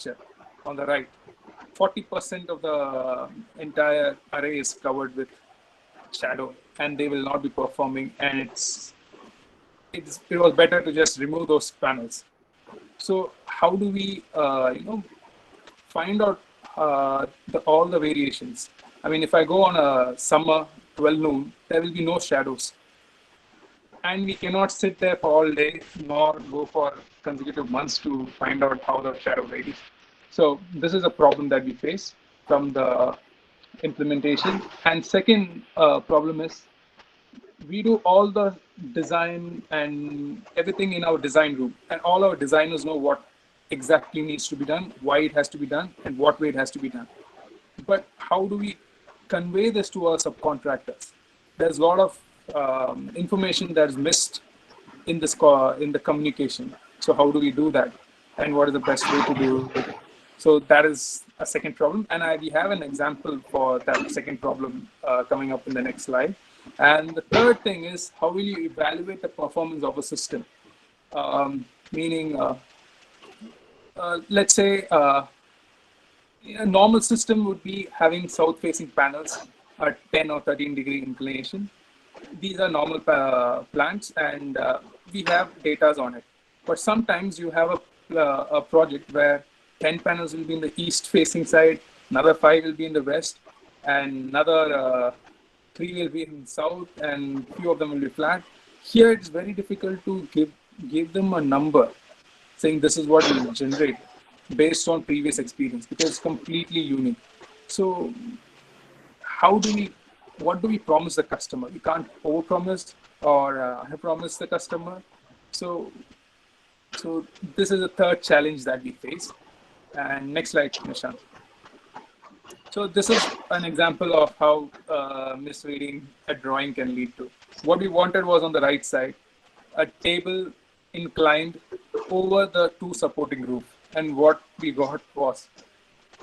picture on the right, 40% of the entire array is covered with shadow, and they will not be performing. And it was better to just remove those panels. So how do we, find out all the variations? I mean, if I go on a summer 12 noon, there will be no shadows, and we cannot sit there for all day nor go for consecutive months to find out how the shadow varies. So this is a problem that we face from the implementation. And second problem is we do all the design and everything in our design room, and all our designers know what exactly needs to be done, why it has to be done, and what way it has to be done. But how do we convey this to our subcontractors? There's a lot of information that is missed in this in the communication. So how do we do that, and what is the best way to do it? So that is a second problem, and we have an example for that second problem coming up in the next slide. And the third thing is, how will you evaluate the performance of a system? Meaning, let's say a normal system would be having south-facing panels at 10 or 13 degree inclination. These are normal plants, and we have data on it. But sometimes you have a project where 10 panels will be in the east-facing side, another 5 will be in the west, and another 3 will be in south, and few of them will be flat. Here it's very difficult to give them a number saying this is what will generate based on previous experience, because it's completely unique. So what do we promise the customer? We can't overpromise or underpromise the customer. So this is the third challenge that we face. And next slide, Nishant. So this is an example of how misreading a drawing can lead to. What we wanted was on the right side, a table inclined over the two supporting roof. And what we got was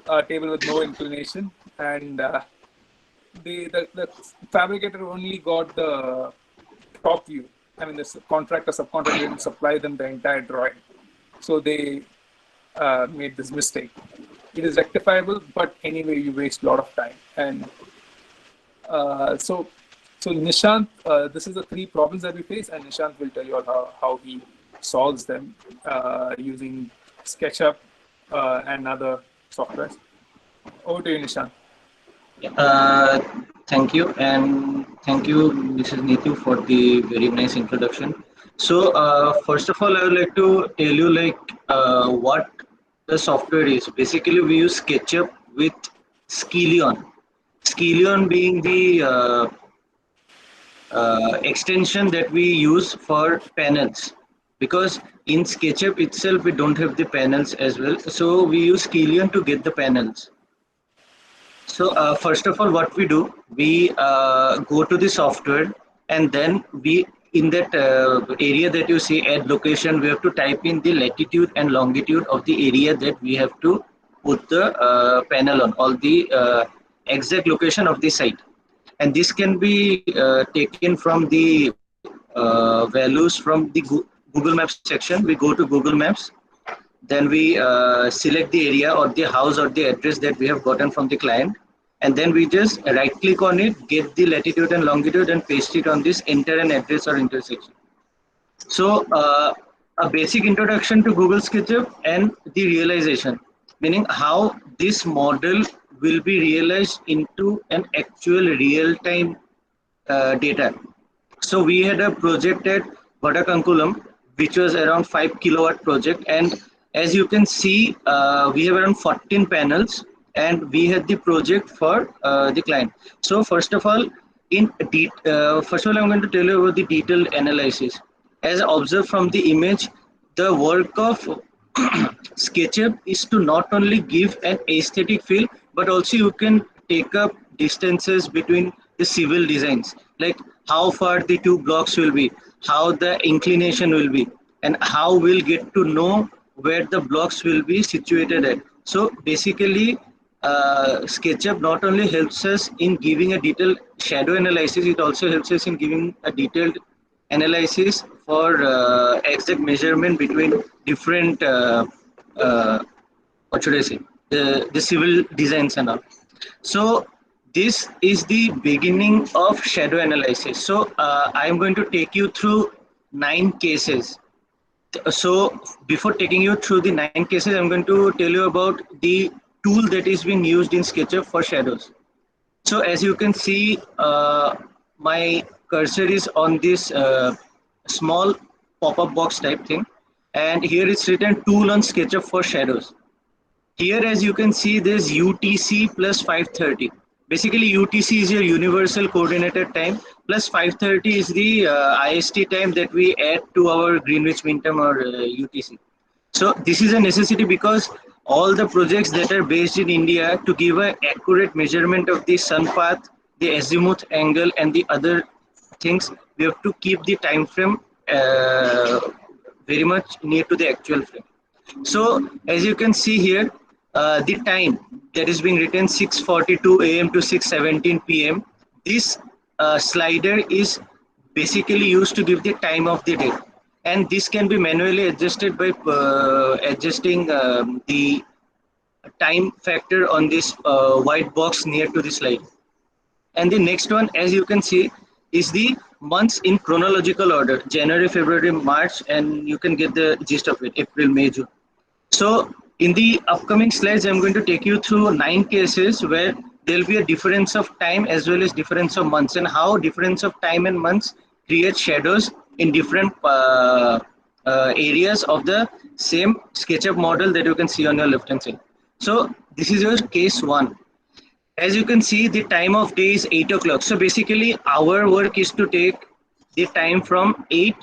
a table with no inclination. And the fabricator only got the top view. I mean, the subcontractor didn't supply them the entire drawing. So they made this mistake. It is rectifiable, but anyway, you waste a lot of time. And so Nishant, this is the three problems that we face, and Nishant will tell you how he solves them using SketchUp and other softwares. Over to you, Nishant. Thank you, and thank you, Mrs. Neetu, for the very nice introduction. So, first of all, I would like to tell you what the software is. Basically, we use SketchUp with Skeleon. Skeleon being the extension that we use for panels, because in SketchUp itself we don't have the panels as well. So we use Skeleon to get the panels. So first of all, what we do, we go to the software, and then we, in that area that you see add location, we have to type in the latitude and longitude of the area that we have to put the panel on, all the exact location of the site. And this can be taken from the values from the Google Maps section. We go to Google Maps, then we select the area or the house or the address that we have gotten from the client, and then we just right click on it, get the latitude and longitude, and paste it on this enter an address or intersection. So a basic introduction to Google SketchUp and the realization, meaning how this model will be realized into an actual real-time data. So we had a project at Vadakankulam, which was around 5 kilowatt project, and as you can see, we have around 14 panels, and we had the project for the client. So first of all, I'm going to tell you about the detailed analysis. As observed from the image, the work of SketchUp is to not only give an aesthetic feel, but also you can take up distances between the civil designs, like how far the two blocks will be, how the inclination will be, and how we'll get to know where the blocks will be situated at. So basically, SketchUp not only helps us in giving a detailed shadow analysis, it also helps us in giving a detailed analysis for exact measurement between different what should I say, the civil designs and all. So this is the beginning of shadow analysis. So I am going to take you through 9 cases. So before taking you through the 9 cases, I'm going to tell you about the tool that is being used in SketchUp for shadows. So as you can see, my cursor is on this small pop-up box type thing, and here it's written tool on SketchUp for shadows. Here, as you can see, there's UTC plus 530. Basically, UTC is your universal coordinated time, plus 530 is the IST time that we add to our Greenwich Mean Time or UTC. So this is a necessity because all the projects that are based in India, to give an accurate measurement of the sun path, the azimuth angle, and the other things, we have to keep the time frame very much near to the actual frame. So as you can see here, the time that is being written 6:42 a.m. to 6:17 p.m. This slider is basically used to give the time of the day, and this can be manually adjusted by adjusting the time factor on this white box near to the slide. And the next one, as you can see, is the months in chronological order: January, February, March, and you can get the gist of it: April, May, June. So in the upcoming slides, I'm going to take you through 9 cases where there'll be a difference of time as well as difference of months, and how difference of time and months create shadows in different areas of the same SketchUp model that you can see on your left hand side. So this is your case 1. As you can see, the time of day is 8 o'clock. So basically our work is to take the time from 8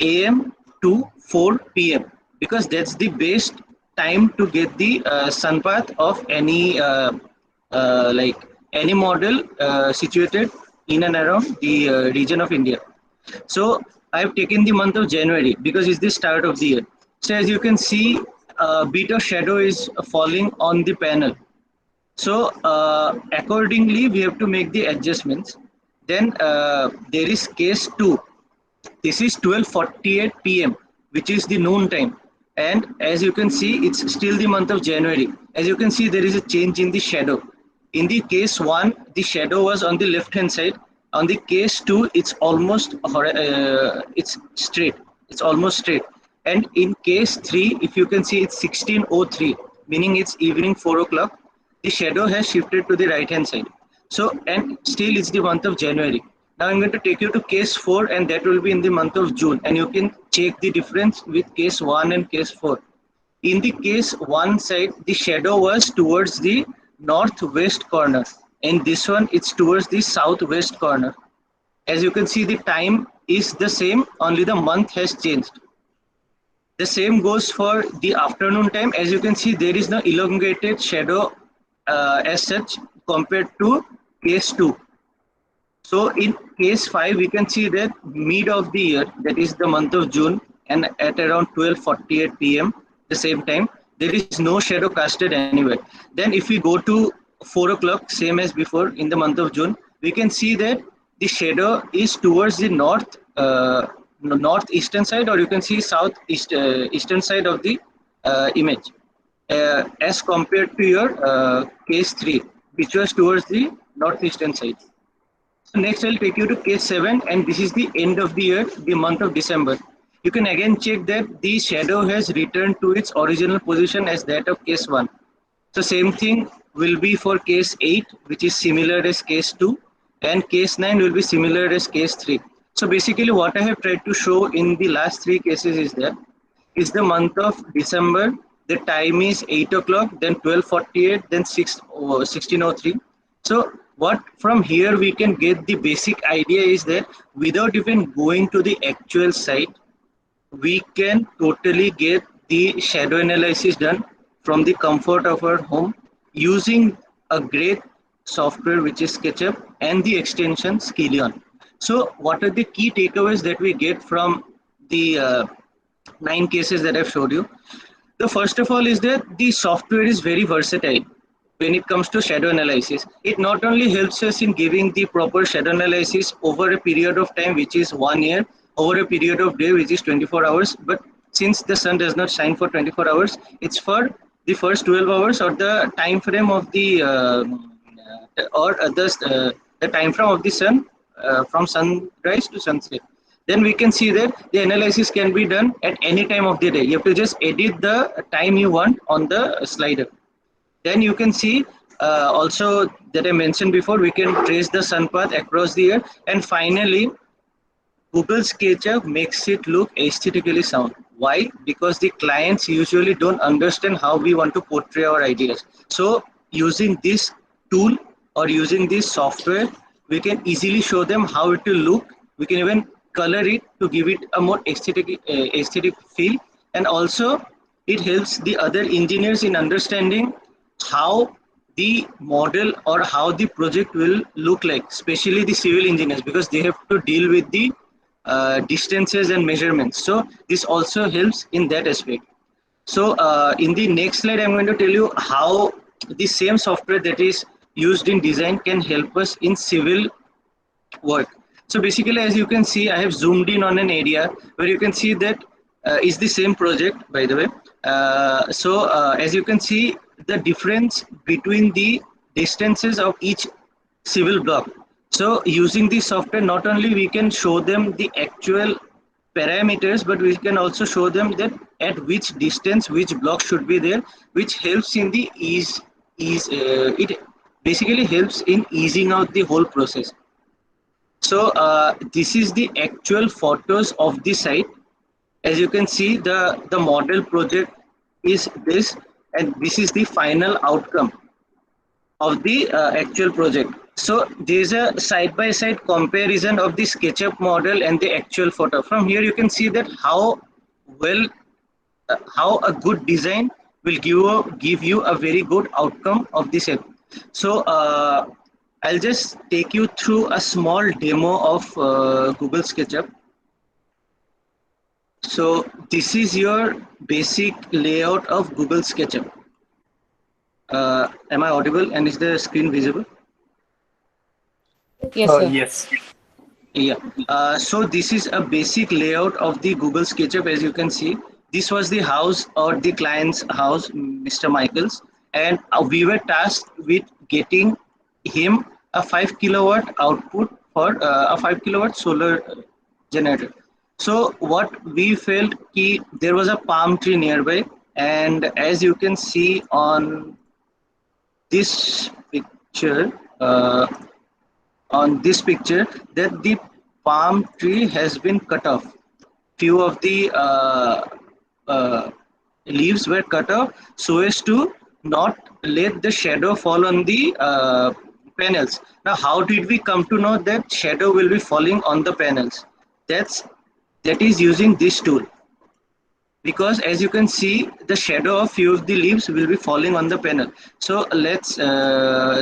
a.m. to 4 p.m. because that's the best time to get the sun path of any like any model situated in and around the region of India. So I've taken the month of January because it's the start of the year. So as you can see, a bit of shadow is falling on the panel. So accordingly, we have to make the adjustments. Then there is case 2. This is 12:48 p.m., which is the noon time. And as you can see, it's still the month of January. As you can see, there is a change in the shadow. In the case 1, the shadow was on the left hand side. On the case 2, it's almost it's straight. It's almost straight. And in case 3, if you can see, it's 16:03, meaning it's evening 4 o'clock. The shadow has shifted to the right hand side. So, and still it's the month of January. Now I'm going to take you to case 4, and that will be in the month of June, and you can check the difference with case 1 and case 4. In the case 1 side, the shadow was towards the northwest corner. In this one, it's towards the southwest corner. As you can see, the time is the same, only the month has changed. The same goes for the afternoon time. As you can see, there is no elongated shadow as such compared to case 2. So in case 5, we can see that mid of the year, that is the month of June, and at around 12:48 p.m. the same time, there is no shadow casted anywhere. Then if we go to 4 o'clock, same as before in the month of June, we can see that the shadow is towards the northeastern side, or you can see southeast eastern side of the image, as compared to your case 3, which was towards the northeastern side. So next I'll take you to case 7, and this is the end of the year, the month of December. You can again check that the shadow has returned to its original position as that of case 1. So same thing will be for case 8, which is similar as case 2, and case 9 will be similar as case 3. So basically what I have tried to show in the last 3 cases is that is the month of December, the time is 8 o'clock, then 12:48, then 16:03. So what from here we can get the basic idea is that without even going to the actual site, we can totally get the shadow analysis done from the comfort of our home using a great software which is SketchUp and the extension Skeleon. So what are the key takeaways that we get from the 9 cases that I've showed you? The first of all is that the software is very versatile when it comes to shadow analysis. It not only helps us in giving the proper shadow analysis over a period of time, which is 1 year, over a period of day, which is 24 hours, but since the sun does not shine for 24 hours, it's for the first 12 hours or the time frame of the the time frame of the sun from sunrise to sunset. Then we can see that the analysis can be done at any time of the day. You have to just edit the time you want on the slider. Then you can see also that I mentioned before, we can trace the sun path across the year. And finally, Google SketchUp makes it look aesthetically sound. Why? Because the clients usually don't understand how we want to portray our ideas. So using this tool or using this software, we can easily show them how it will look. We can even color it to give it a more aesthetic feel. And also it helps the other engineers in understanding how the model or how the project will look like, especially the civil engineers, because they have to deal with the distances and measurements. So this also helps in that aspect. So in the next slide, I'm going to tell you how the same software that is used in design can help us in civil work. So basically, as you can see, I have zoomed in on an area where you can see that is the same project, by the way. As you can see, the difference between the distances of each civil block. So using the software, not only we can show them the actual parameters, but we can also show them that at which distance which block should be there, which helps in the it basically helps in easing out the whole process. So this is the actual photos of the site. As you can see, the model project is this, and this is the final outcome of the actual project. So there is a side-by-side comparison of the SketchUp model and the actual photo. From here you can see that how well, how a good design will give you a very good outcome of this app. So I'll just take you through a small demo of Google SketchUp. So this is your basic layout of Google SketchUp. Am I audible and is the screen visible? Yes, sir. Yes. Yeah. So this is a basic layout of the Google SketchUp. As you can see, this was the house or the client's house, Mr. Michaels, and we were tasked with getting him a 5 kilowatt output for a 5 kilowatt solar generator. So what we felt ki there was a palm tree nearby, and as you can see on this picture, that the palm tree has been cut off. Few of the uh, leaves were cut off so as to not let the shadow fall on the panels. Now, how did we come to know that shadow will be falling on the panels? That is using this tool. Because as you can see, the shadow of few of the leaves will be falling on the panel. So let's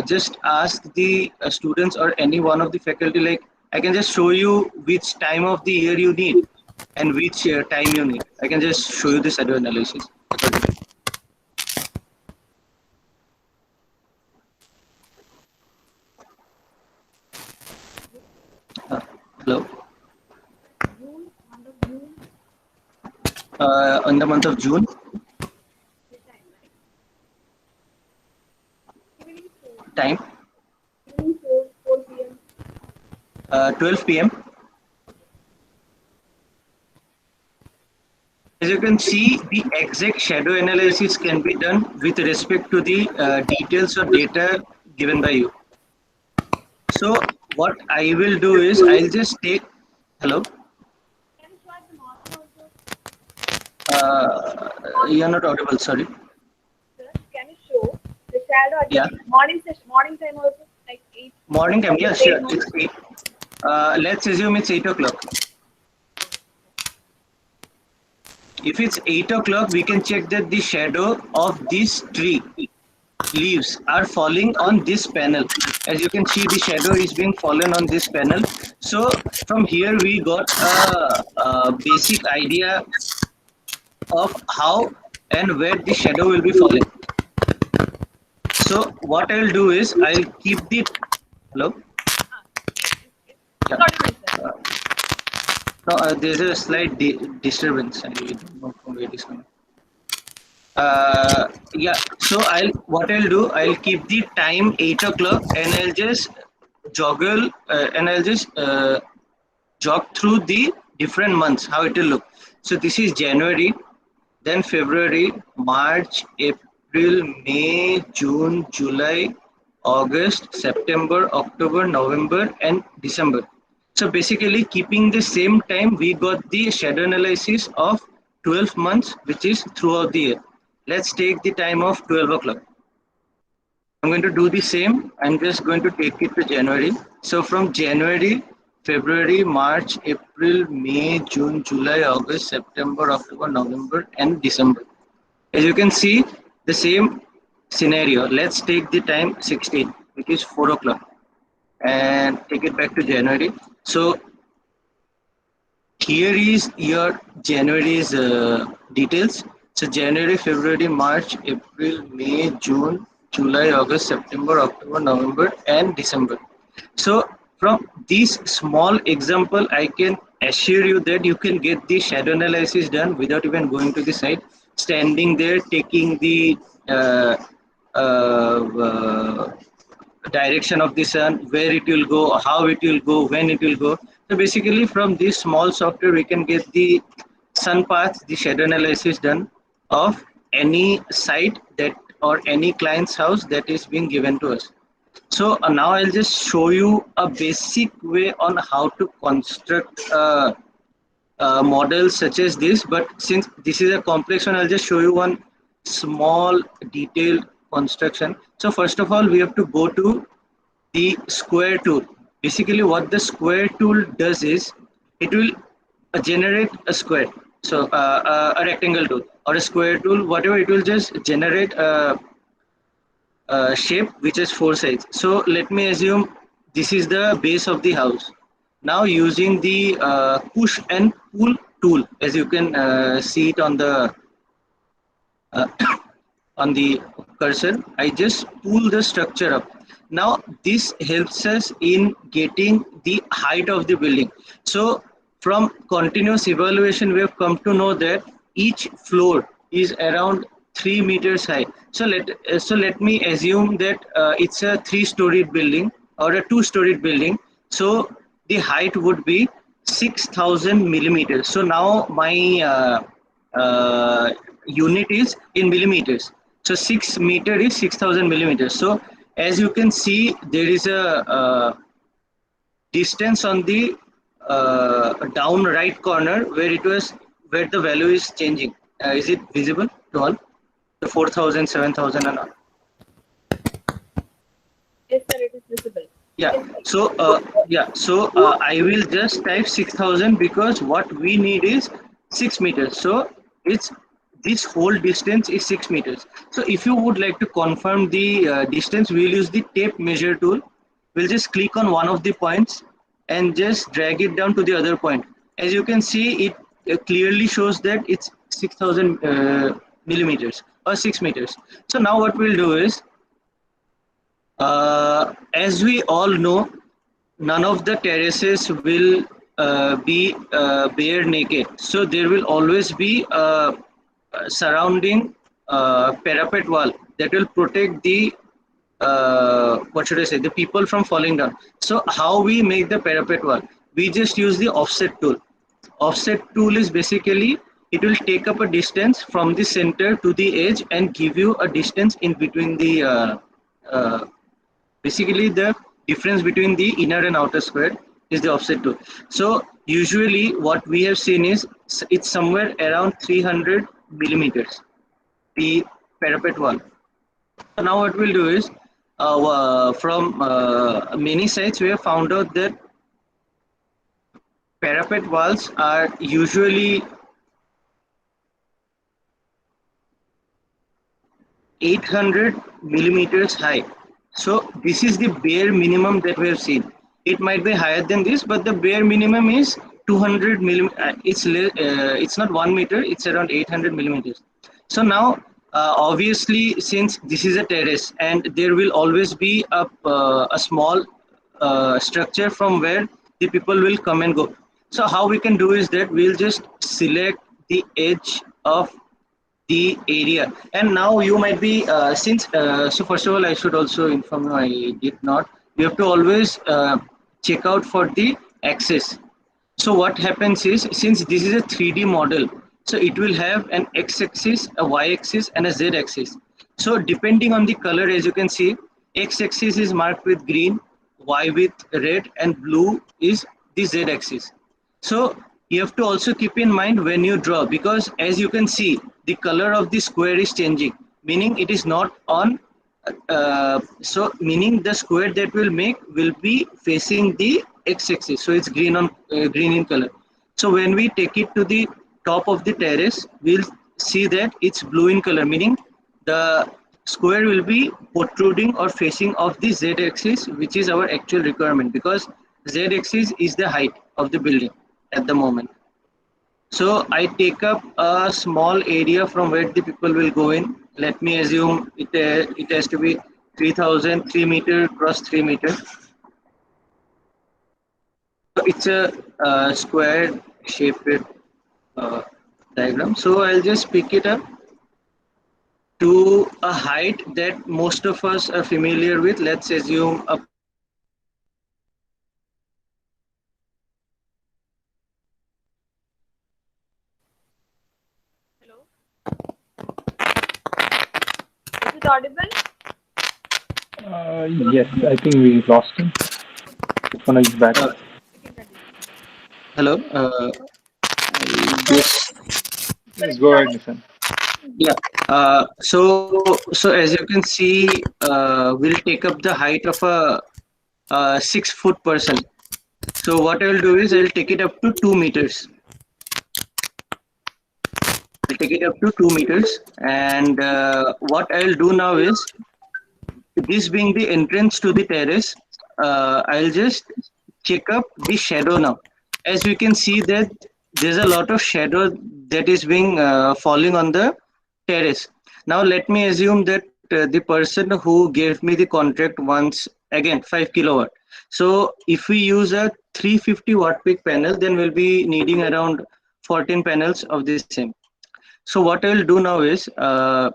just ask the students or any one of the faculty, like I can just show you which time of the year you need and which time you need. I can just show you the shadow analysis. Hello. In the month of June. Time. 12 p.m. As you can see, the exact shadow analysis can be done with respect to the details or data given by you. So what I will do is I'll just take, hello? You're not audible, sorry. Sir, can you show the shadow at Yeah. the morning time also, like 8? Morning time, yeah, sure. It's 8. Let's assume it's 8 o'clock. If it's 8 o'clock, we can check that the shadow of this tree leaves are falling on this panel. As you can see, the shadow is being fallen on this panel. So from here, we got a basic idea of how and where the shadow will be falling. So what I'll do is I'll keep the, hello? Yeah. No, there's a slight disturbance. I don't know from where it is coming. Yeah, so I'll keep the time 8 o'clock, and I'll just jog through the different months, how it will look. So this is January, then February, March, April, May, June, July, August, September, October, November, and December. So basically, keeping the same time, we got the shadow analysis of 12 months, which is throughout the year. Let's take the time of 12 o'clock. I'm going to do the same. I'm just going to take it to January. So from January, February, March, April, May, June, July, August, September, October, November, and December. As you can see, the same scenario. Let's take the time 16, which is 4 o'clock, and take it back to January. So here is your January's details. So January, February, March, April, May, June, July, August, September, October, November, and December. So from this small example, I can assure you that you can get the shadow analysis done without even going to the site, standing there, taking the uh, uh, direction of the sun, where it will go, how it will go, when it will go. So basically from this small software, we can get the sun path, the shadow analysis done of any site that or any client's house that is being given to us. So now I'll just show you a basic way on how to construct models such as this. But since this is a complex one, I'll just show you one small detailed construction. So first of all, we have to go to the square tool. Basically, what the square tool does is it will generate a square. So a rectangle tool or a square tool, whatever, it will just generate a shape which has four sides. So let me assume this is the base of the house. Now using the push and pull tool, as you can see it uh, on the cursor, I just pull the structure up. Now this helps us in getting the height of the building. So from continuous evaluation, we have come to know that each floor is around 3 meters high. So let me assume that it's a 3-storied building or a 2-storied building. So the height would be 6,000 millimeters. So now my unit is in millimeters. So 6 meter is 6,000 millimeters. So as you can see, there is a distance on the down right corner where the value is changing. Is it visible to all? The 4,000, 7,000 and all. Yes, sir, it is visible. Yeah. So I will just type 6,000 because what we need is 6 meters. So it's this whole distance is 6 meters. So if you would like to confirm the distance, we'll use the tape measure tool. We'll just click on one of the points and just drag it down to the other point. As you can see, it clearly shows that it's 6,000 millimeters or 6 meters. So now what we'll do is, as we all know, none of the terraces will be bare naked. So there will always be surrounding parapet wall that will protect the what should I say, the people from falling down. So how we make the parapet wall? We just use the offset tool. Offset tool is basically, it will take up a distance from the center to the edge and give you a distance in between the basically the difference between the inner and outer square is the offset tool. So usually what we have seen is it's somewhere around 300 millimeters, the parapet wall. So now what we'll do is, from many sites we have found out that parapet walls are usually 800 millimeters high. So this is the bare minimum that we have seen. It might be higher than this, but the bare minimum is 200 millimeters. It's not 1 meter, it's around 800 millimeters. So now obviously, since this is a terrace and there will always be a small structure from where the people will come and go. So how we can do is that we'll just select the edge of the area. And now you might be so first of all I should also inform you, I did not, you have to always check out for the axis. So what happens is, since this is a 3D model, so it will have an x-axis, a y-axis, and a z-axis. So depending on the color, as you can see, x-axis is marked with green, y with red, and blue is the z-axis. So you have to also keep in mind when you draw, because as you can see, the color of the square is changing, meaning it is not on. So meaning the square that will make will be facing the x-axis. So it's green in color. So when we take it to the top of the terrace, we'll see that it's blue in color, meaning the square will be protruding or facing off the z-axis, which is our actual requirement, because z-axis is the height of the building at the moment. So I take up a small area from where the people will go in. Let me assume it has to be 3000 3 meter cross 3 meter. So it's a square shaped uh, diagram. So I'll just pick it up to a height that most of us are familiar with. Let's assume a Hello? Is it audible? Yes, I think we lost him. One is back. uh, You can continue. hello. I guess Yes, go ahead, Nissan. yeah. So as you can see, we'll take up the height of a 6 foot person. So what I'll do is I'll take it up to 2 meters. I'll take it up to 2 meters, and what I'll do now is, this being the entrance to the terrace, I'll just check up the shadow now. As we can see that there's a lot of shadow that is being falling on the terrace. Now let me assume that the person who gave me the contract wants again 5 kilowatt. So if we use a 350 watt peak panel, then we'll be needing around 14 panels of the same. So what I'll do now is, I'll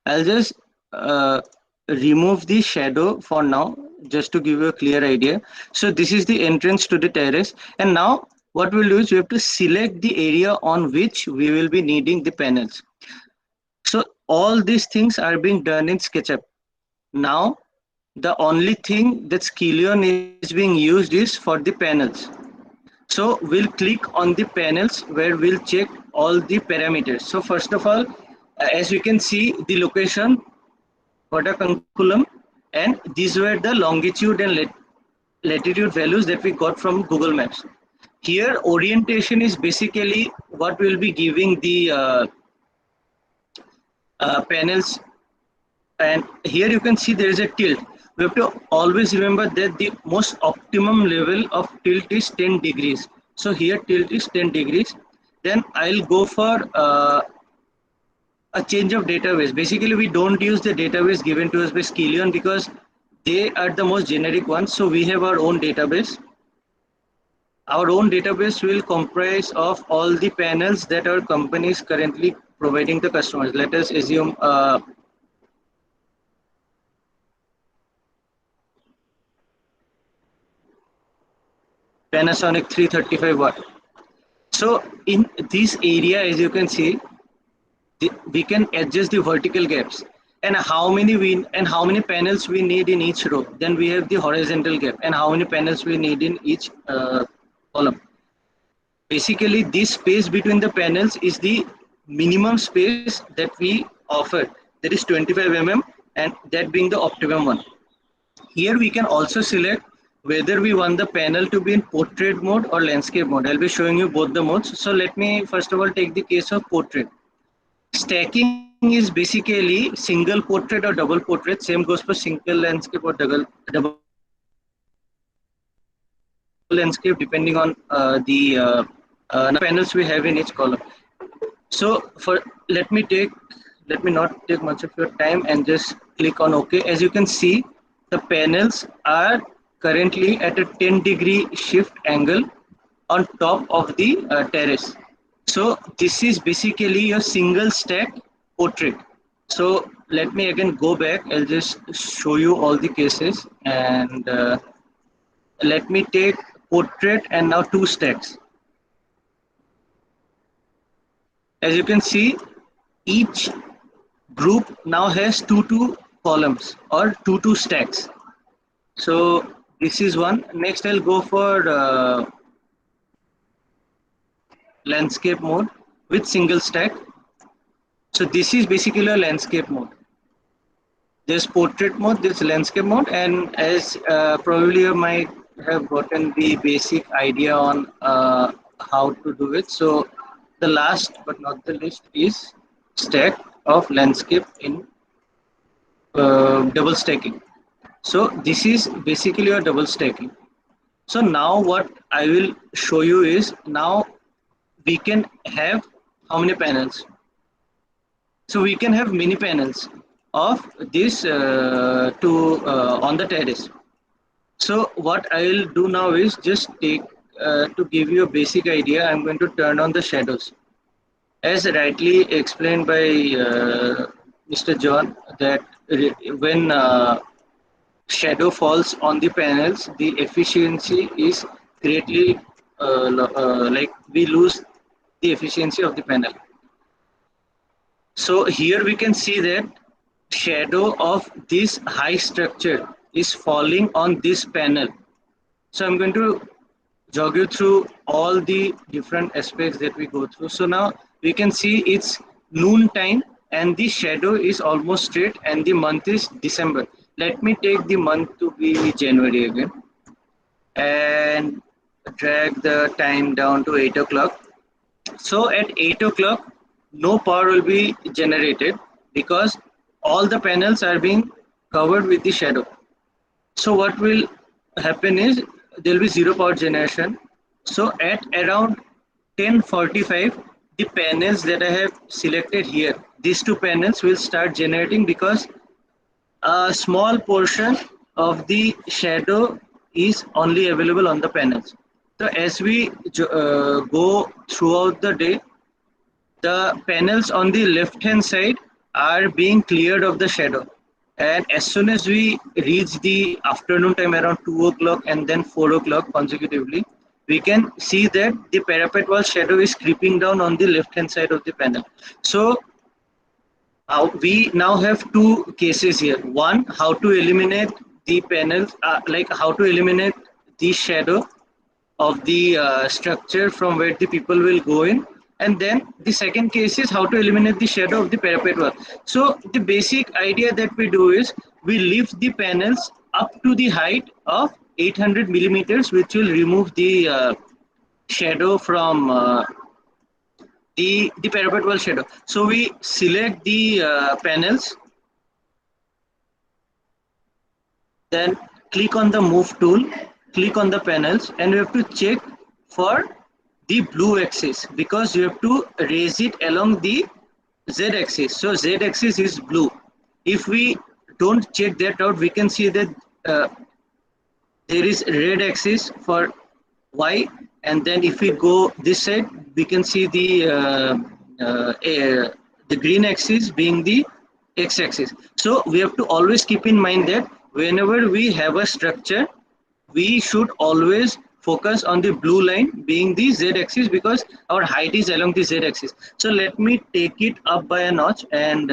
just uh, remove the shadow for now, just to give you a clear idea. So this is the entrance to the terrace. And now what we'll do is we have to select the area on which we will be needing the panels. So all these things are being done in SketchUp. Now the only thing that Skeleton is being used is for the panels. So we'll click on the panels where we'll check all the parameters. So first of all, as you can see, the location, Kottakunkulam, and these were the longitude and latitude values that we got from Google Maps. Here, orientation is basically what will be giving the panels. And here you can see there is a tilt. We have to always remember that the most optimum level of tilt is 10 degrees. So here tilt is 10 degrees. Then I'll go for a change of database. Basically, we don't use the database given to us by Skeleton because they are the most generic ones. So we have our own database. Our own database will comprise of all the panels that our company is currently providing the customers. Let us assume Panasonic 335 watt. So in this area, as you can see, we can adjust the vertical gaps and how many panels we need in each row. Then we have the horizontal gap and how many panels we need in each column. Basically, this space between the panels is the minimum space that we offer. That is 25 mm, and that being the optimum one. Here we can also select whether we want the panel to be in portrait mode or landscape mode. I'll be showing you both the modes. So let me first of all take the case of portrait. Stacking is basically single portrait or double portrait. Same goes for single landscape or double landscape, depending on the panels we have in each column. So let me not take much of your time and just click on OK. As you can see, the panels are currently at a 10-degree shift angle on top of the terrace. So this is basically a single stack portrait. So let me again go back. I'll just show you all the cases, and let me take portrait and now two stacks. As you can see, each group now has two columns or two stacks. So this is one. Next, I'll go for landscape mode with single stack. So this is basically a landscape mode. There's portrait mode, there's landscape mode, and as probably you might have gotten the basic idea on how to do it. So the last but not the least is stack of landscape in double stacking. So this is basically a double stacking. So now what I will show you is, now we can have how many panels? So we can have many panels of this on the terrace. So what I will do now is just take to give you a basic idea. I'm going to turn on the shadows, as rightly explained by Mr. John, that when shadow falls on the panels, the efficiency is greatly like we lose the efficiency of the panel. So here we can see that shadow of this high structure is falling on this panel. So I'm going to jog you through all the different aspects that we go through. So now we can see it's noon time and the shadow is almost straight and the month is December. Let me take the month to be January again and drag the time down to 8 o'clock. So at 8 o'clock, no power will be generated because all the panels are being covered with the shadow. So what will happen is there will be zero power generation. So at around 10:45, the panels that I have selected here, these two panels will start generating because a small portion of the shadow is only available on the panels. So as we go throughout the day, the panels on the left hand side are being cleared of the shadow, and as soon as we reach the afternoon time around 2 o'clock and then 4 o'clock consecutively, we can see that the parapet wall shadow is creeping down on the left hand side of the panel. So we now have two cases here. One, how to eliminate the panels, like how to eliminate the shadow of the structure from where the people will go in, and then the second case is how to eliminate the shadow of the parapet wall. So the basic idea that we do is we lift the panels up to the height of 800 millimeters, which will remove the shadow from the parapet wall shadow. So we select the panels, then click on the move tool, click on the panels, and we have to check for the blue axis because you have to raise it along the z axis. So z axis is blue. If we don't check that out, we can see that there is red axis for y, and then if we go this side, we can see the green axis being the x axis. So we have to always keep in mind that whenever we have a structure, we should always focus on the blue line being the z-axis because our height is along the z-axis. So let me take it up by a notch and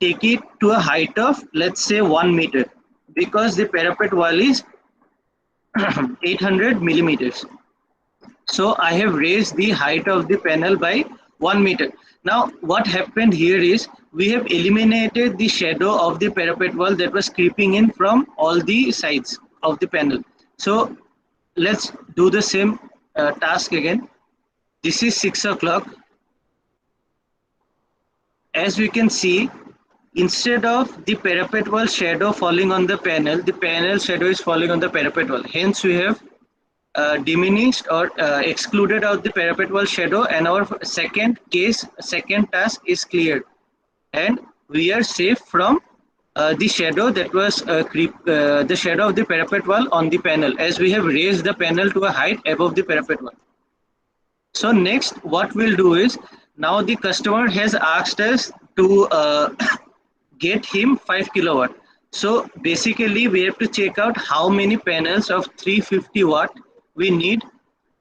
take it to a height of, let's say, 1 meter, because the parapet wall is 800 millimeters. So I have raised the height of the panel by 1 meter. Now what happened here is we have eliminated the shadow of the parapet wall that was creeping in from all the sides of the panel. So let's do the same task again. This is 6 o'clock. As we can see, instead of the parapet wall shadow falling on the panel shadow is falling on the parapet wall. Hence we have diminished or excluded out the parapet wall shadow, and our second task is cleared, and we are safe from the shadow that was the shadow of the parapet wall on the panel, as we have raised the panel to a height above the parapet wall. So next, what we'll do is, now the customer has asked us to get him 5 kilowatt. So basically, we have to check out how many panels of 350 watt we need,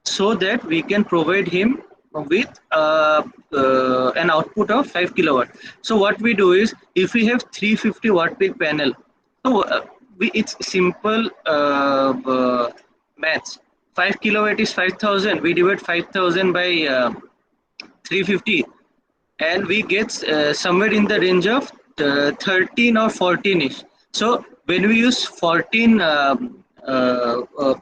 so that we can provide him with an output of 5 kilowatt. So what we do is, if we have 350 watt peak panel, so it's simple maths. 5 kilowatt is 5000. We divide 5000 by 350, and we get somewhere in the range of 13 or 14 ish. So when we use 14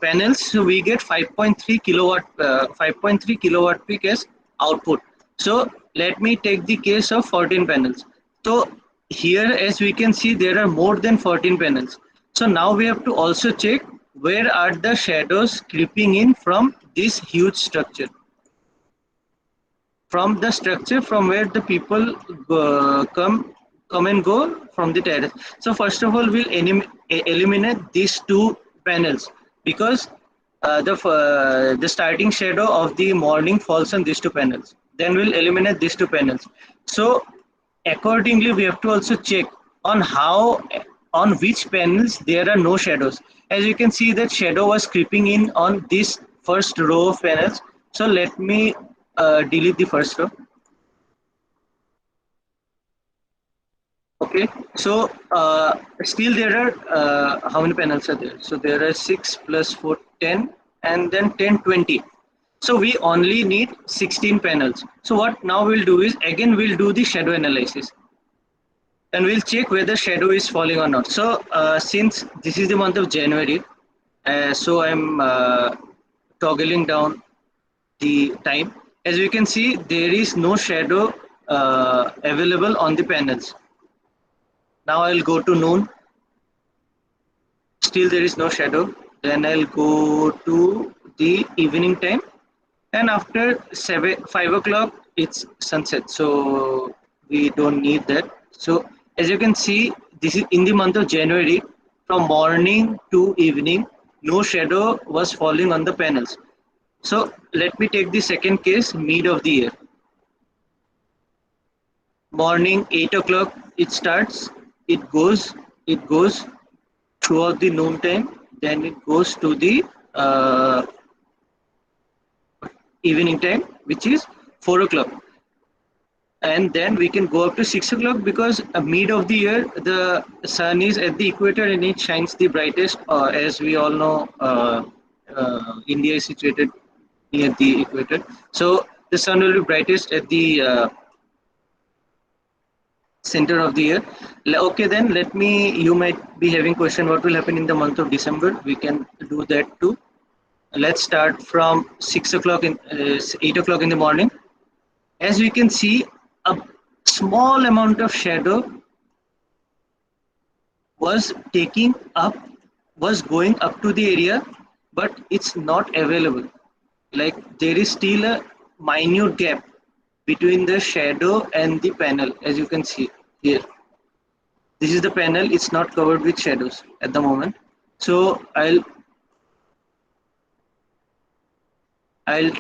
panels, so we get 5.3 kilowatt 5.3 kilowatt peak as output. So let me take the case of 14 panels. So here, as we can see, there are more than 14 panels. So now we have to also check where are the shadows creeping in from this huge structure, from the structure from where the people come and go from the terrace. So first of all, we'll eliminate these two panels, because the starting shadow of the morning falls on these two panels. Then we'll eliminate these two panels. So accordingly, we have to also check on on which panels there are no shadows. As you can see, that shadow was creeping in on this first row of panels. So let me delete the first row. Okay, so still there are how many panels are there? So there are 6 plus 4, 10, and then 10, 20. So we only need 16 panels. So what now we'll do is, again we'll do the shadow analysis, and we'll check whether shadow is falling or not. So since this is the month of January, so I'm toggling down the time. As you can see, there is no shadow available on the panels. Now I'll go to noon. Still there is no shadow. Then I'll go to the evening time, and after 5 o'clock it's sunset. So we don't need that. So as you can see, this is in the month of January. From morning to evening, no shadow was falling on the panels. So let me take the second case, mid of the year. Morning 8 o'clock it starts, it goes throughout the noon time, then it goes to the evening time, which is 4 o'clock. And then we can go up to 6 o'clock, because mid of the year the sun is at the equator and it shines the brightest. As we all know, India is situated near the equator, so the sun will be brightest at the center of the year. Okay, then let me, you might be having question, what will happen in the month of December? We can do that too. Let's start from 6 o'clock in 8 o'clock in the morning. As we can see, a small amount of shadow was going up to the area, but it's not available. Like there is still a minute gap between the shadow and the panel. As you can see here, this is the panel, it's not covered with shadows at the moment. So I'll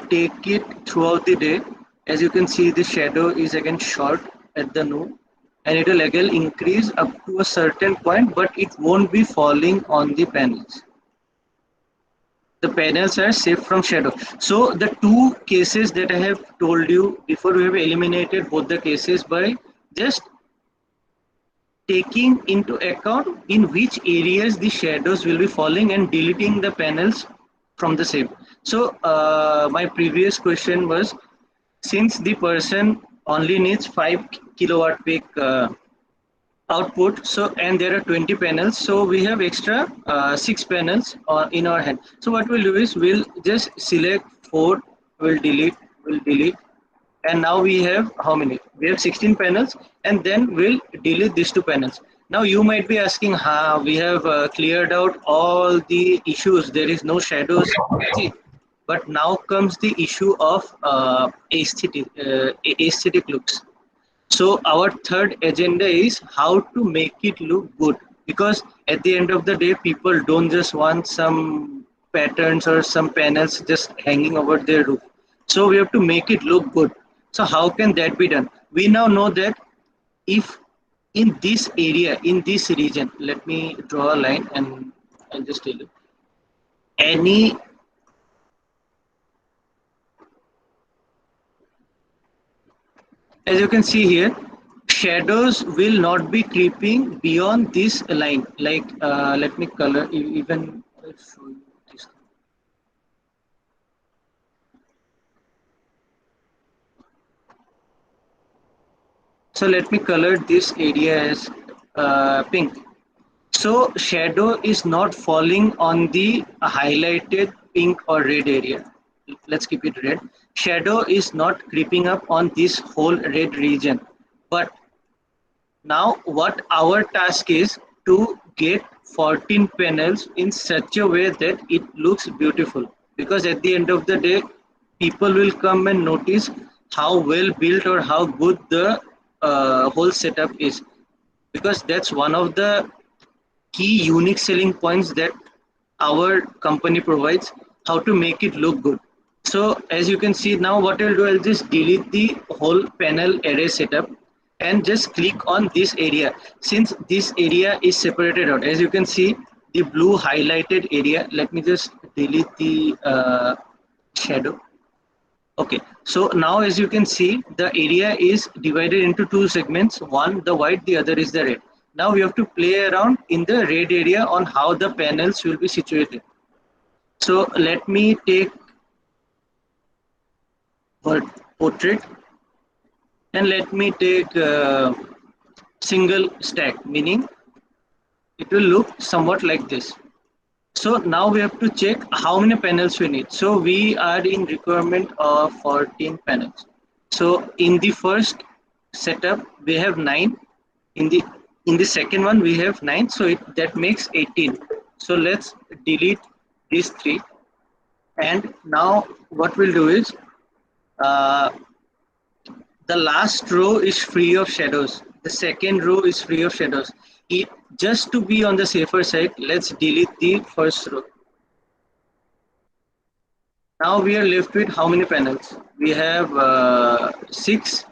take it throughout the day. As you can see, the shadow is again short at the noon, and it will again increase up to a certain point, but it won't be falling on the panels. The panels are safe from shadow. So the two cases that I have told you before, we have eliminated both the cases by just taking into account in which areas the shadows will be falling and deleting the panels from the same. So my previous question was, since the person only needs 5 kilowatt peak output, so and there are 20 panels, so we have extra 6 panels in our hand. So what we'll do is, we'll just select 4, we'll delete, and now we have how many? We have 16 panels, and then we'll delete these 2 panels. Now you might be asking, we have cleared out all the issues, there is no shadows. But now comes the issue of aesthetic looks. So our third agenda is how to make it look good, because at the end of the day, people don't just want some patterns or some panels just hanging over their roof. So we have to make it look good. So how can that be done? We now know that if in this area, in this region, let me draw a line and I'll just tell you. Any As you can see here, shadows will not be creeping beyond this line. Like, let me color even. I'll show you this. So let me color this area as pink. So shadow is not falling on the highlighted pink or red area. Let's keep it red. Shadow is not creeping up on this whole red region. But now what our task is to get 14 panels in such a way that it looks beautiful. Because at the end of the day, people will come and notice how well built or how good the whole setup is. Because that's one of the key unique selling points that our company provides, how to make it look good. So as you can see now, what I'll do, I'll just delete the whole panel array setup and just click on this area. Since this area is separated out, as you can see, the blue highlighted area, let me just delete the shadow. Okay, so now as you can see, the area is divided into two segments, one the white, the other is the red. Now we have to play around in the red area on how the panels will be situated. So let me take portrait and let me take single stack, meaning it will look somewhat like this. So now we have to check how many panels we need. So we are in requirement of 14 panels. So in the first setup we have 9. In the second one we have 9. So that makes 18. So let's delete these 3. And now what we'll do is uh, the last row is free of shadows. The second row is free of shadows. Just to be on the safer side, let's delete the first row. Now we are left with how many panels? We have 6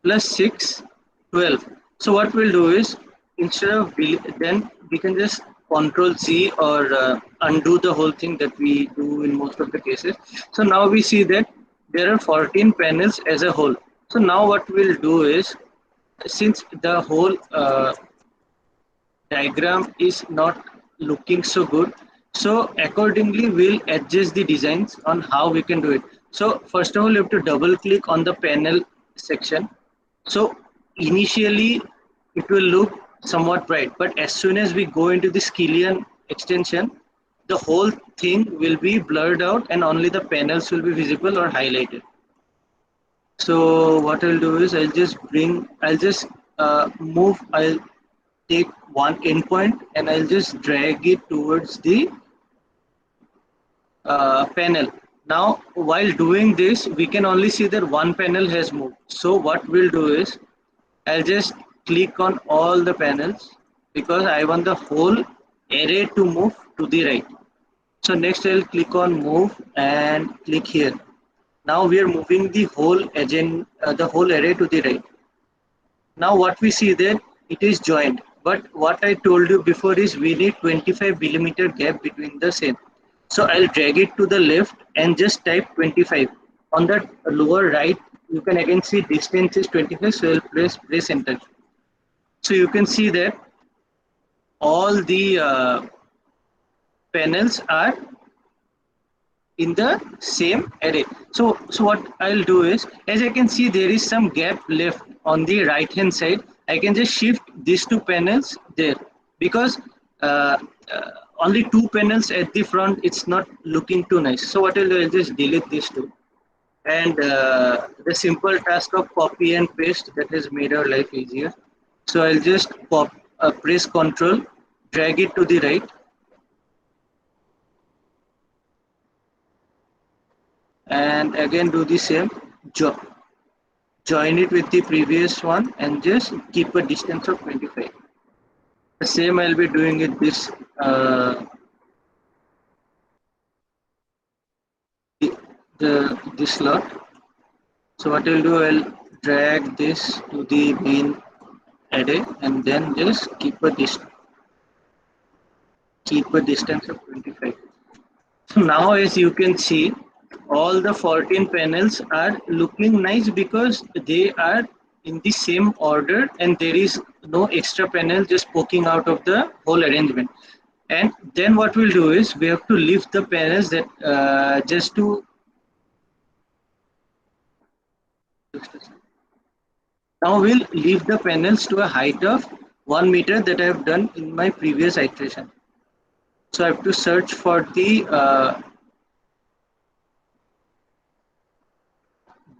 plus 6, 12. So what we'll do is, instead of then we can just Control Z or undo the whole thing that we do in most of the cases. So now we see that there are 14 panels as a whole. So now what we'll do is, since the whole diagram is not looking so good, so accordingly we'll adjust the designs on how we can do it. So first of all, you have to double click on the panel section. So initially it will look somewhat bright, but as soon as we go into the Skillion extension, the whole thing will be blurred out and only the panels will be visible or highlighted. So what I'll do is I'll just I'll take one endpoint and I'll just drag it towards the panel. Now while doing this, we can only see that one panel has moved. So what we'll do is I'll just click on all the panels because I want the whole array to move to the right. So next I'll click on move and click here. Now we are moving the whole the whole array to the right. Now what we see there, it is joined. But what I told you before is we need 25 millimeter gap between the same. So I'll drag it to the left and just type 25. On the lower right, you can again see distance is 25. So I'll press enter. So you can see that all the panels are in the same array. So what I'll do is, as I can see, there is some gap left on the right hand side. I can just shift these two panels there because only two panels at the front, it's not looking too nice. So what I'll do, I'll just delete these two. And the simple task of copy and paste, that has made our life easier. So I'll just press Control, drag it to the right. And again do the same, join it with the previous one and just keep a distance of 25. The same I'll be doing it this this slot. So what I'll do, I'll drag this to the main array and then just keep a distance of 25. So now as you can see, all the 14 panels are looking nice because they are in the same order and there is no extra panel just poking out of the whole arrangement. And then what we'll do is we have to lift the panels that now we'll leave the panels to a height of 1 meter that I have done in my previous iteration. So I have to search for the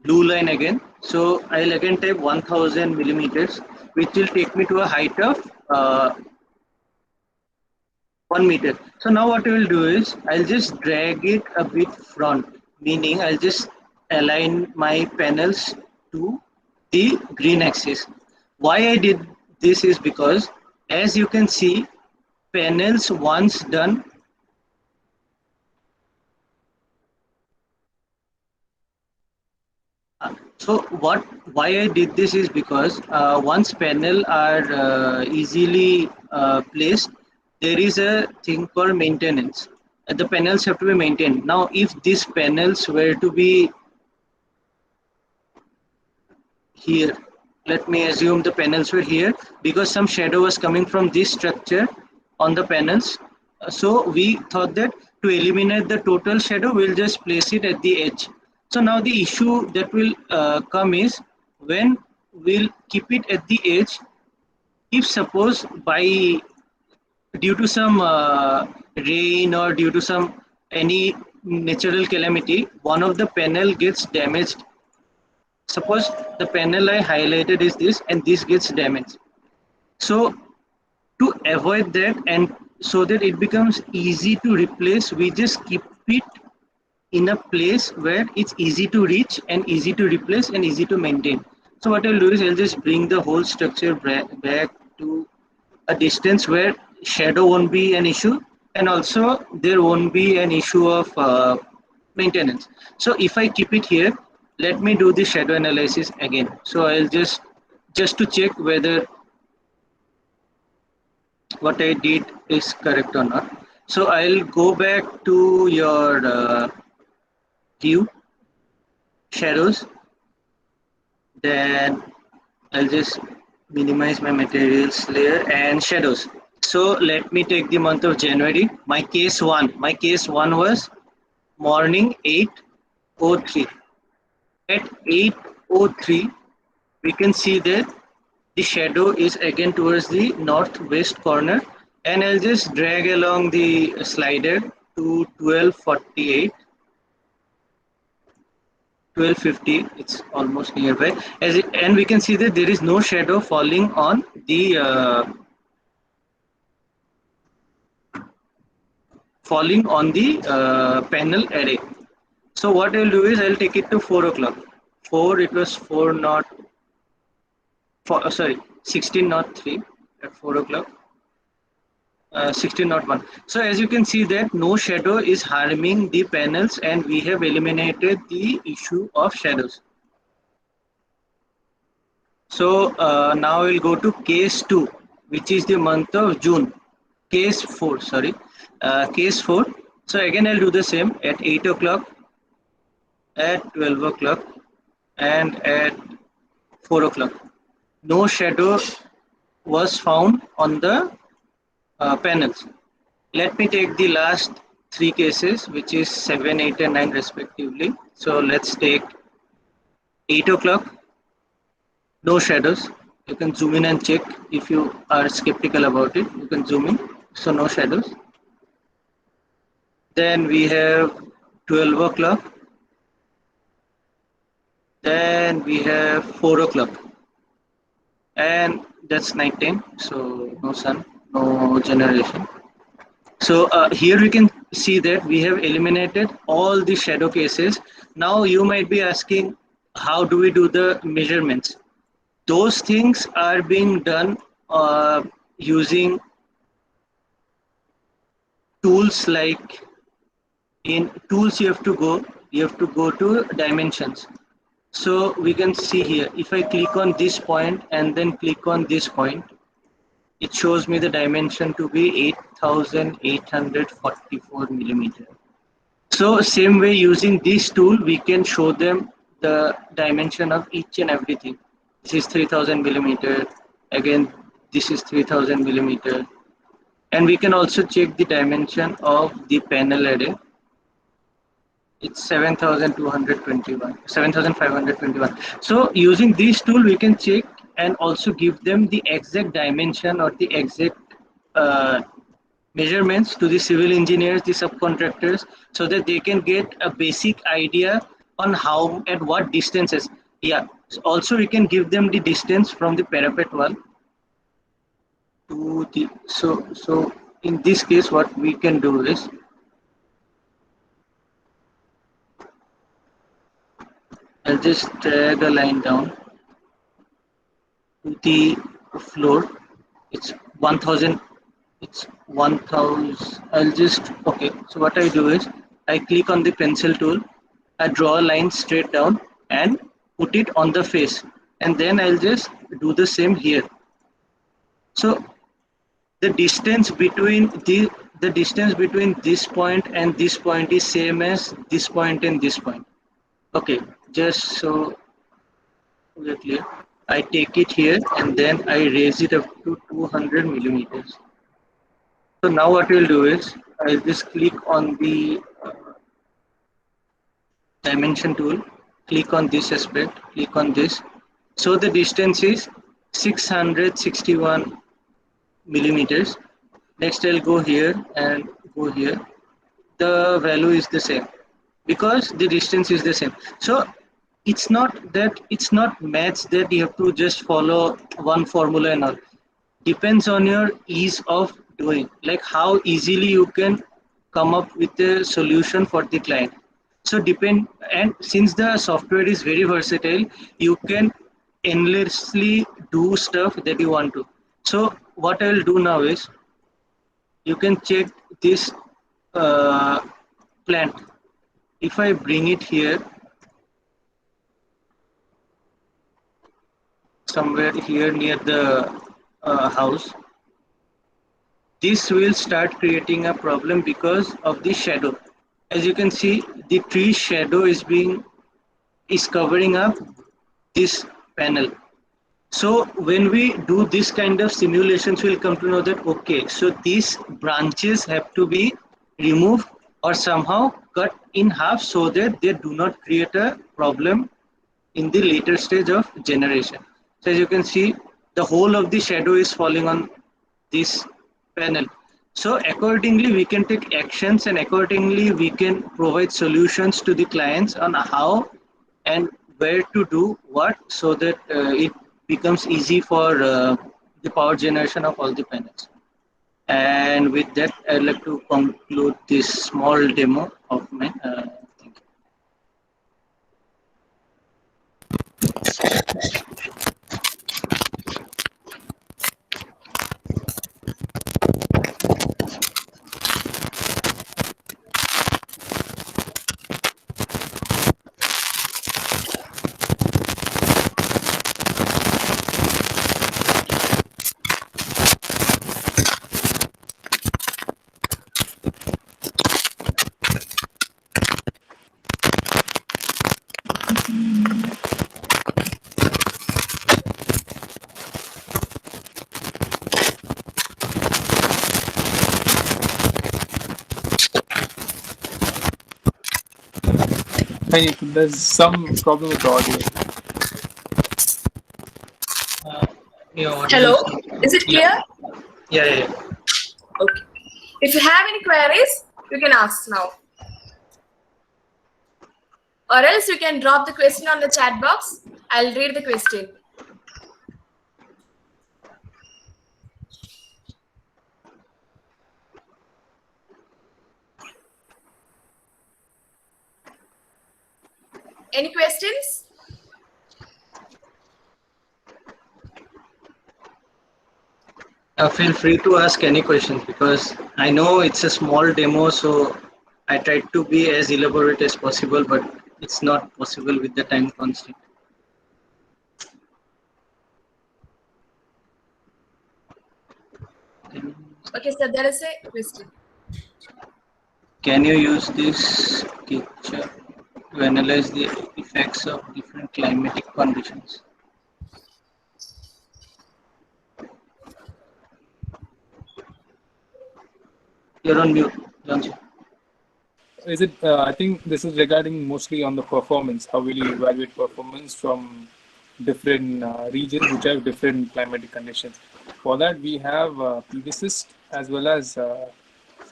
blue line again. So I'll again type 1000 millimeters, which will take me to a height of 1 meter. So now what I will do is I'll just drag it a bit front, meaning I'll just align my panels to the green axis. Why I did this is because as you can see, panels once done so why I did this is because once panel are easily placed, there is a thing called maintenance. The panels have to be maintained. Now, if these panels were to be here, let me assume the panels were here because some shadow was coming from this structure on the panels. So we thought that to eliminate the total shadow, we'll just place it at the edge. So now the issue that will come is when we'll keep it at the edge, if suppose by due to some rain or due to some any natural calamity, one of the panel gets damaged. Suppose the panel I highlighted is this and this gets damaged. So to avoid that and so that it becomes easy to replace, we just keep it in a place where it's easy to reach and easy to replace and easy to maintain. So what I'll do is I'll just bring the whole structure back to a distance where shadow won't be an issue and also there won't be an issue of maintenance. So if I keep it here, let me do the shadow analysis again. So I'll just to check whether what I did is correct or not. So I'll go back to your view, shadows, then I'll just minimize my materials layer and shadows. So let me take the month of January. My case one was morning 8:03. At 8:03, we can see that the shadow is again towards the northwest corner, and I'll just drag along the slider to 12:48. 12:50, it's almost nearby, and we can see that there is no shadow falling on the panel array. So what I'll do is I'll take it to 4 o'clock. 4, it was 4 not, 16:03 at 4 o'clock. 16:01. So as you can see that no shadow is harming the panels and we have eliminated the issue of shadows. So now we'll go to case 2, which is the month of June. Case 4. So again I'll do the same at 8 o'clock, at 12 o'clock and at 4 o'clock. No shadow was found on the panels. Let me take the last 3 cases, which is 7, 8 and 9 respectively. So let's take 8 o'clock, no shadows. You can zoom in and check if you are skeptical about it. You can zoom in, so no shadows. Then we have 12 o'clock. Then we have 4 o'clock. And that's night time, so no sun, no generation. So here we can see that we have eliminated all the shadow cases. Now you might be asking, how do we do the measurements? Those things are being done using tools like in tools you have to go you have to go to dimensions. So we can see here, if I click on this point and then click on this point, it shows me the dimension to be 8844 millimeter. So same way, using this tool, we can show them the dimension of each and everything. This is 3000 millimeter. Again, this is 3000 millimeter. And we can also check the dimension of the panel array. It's 7521. So using this tool, we can check and also give them the exact dimension or the exact measurements to the civil engineers, the subcontractors, so that they can get a basic idea on how at what distances. Yeah. Also, we can give them the distance from the parapet wall to the. So in this case, what we can do is, I'll just drag a line down to the floor. It's 1000. It's 1000. I'll just, okay. So what I do is, I click on the pencil tool, I draw a line straight down and put it on the face, and then I'll just do the same here. So the distance between the distance between this point and this point is same as this point and this point. Okay, just so we're clear, I take it here and then I raise it up to 200 millimeters. So now what we'll do is, I'll just click on the dimension tool, click on this aspect, click on this. So the distance is 661 millimeters. Next I'll go here and go here. The value is the same because the distance is the same. So it's not maths that you have to just follow one formula and all. Depends on your ease of doing, like how easily you can come up with a solution for the client. So depend, and since the software is very versatile, you can endlessly do stuff that you want to. So what I will do now is, you can check this plant. If I bring it here, somewhere here near the house, this will start creating a problem because of the shadow. As you can see, the tree shadow is covering up this panel. So when we do this kind of simulations, we'll come to know that, okay, so these branches have to be removed or somehow cut in half so that they do not create a problem in the later stage of generation. So as you can see, the whole of the shadow is falling on this panel. So accordingly, we can take actions, and accordingly, we can provide solutions to the clients on how and where to do what, so that it becomes easy for the power generation of all the panels. And with that, I'd like to conclude this small demo of mine. Thank you. Hey, there's some problem with the audio. Hello, is it clear? Yeah. Okay. If you have any queries, you can ask now. Or else you can drop the question on the chat box. I'll read the question. Any questions? Feel free to ask any questions, because I know it's a small demo, so I tried to be as elaborate as possible, but it's not possible with the time constraint. Okay, sir, there is a question. Can you use this picture to analyze the effects of different climatic conditions? You're on mute, Johnson. Is it? I think this is regarding mostly on the performance. How will you evaluate performance from different regions which have different climatic conditions? For that, we have PVSys as well as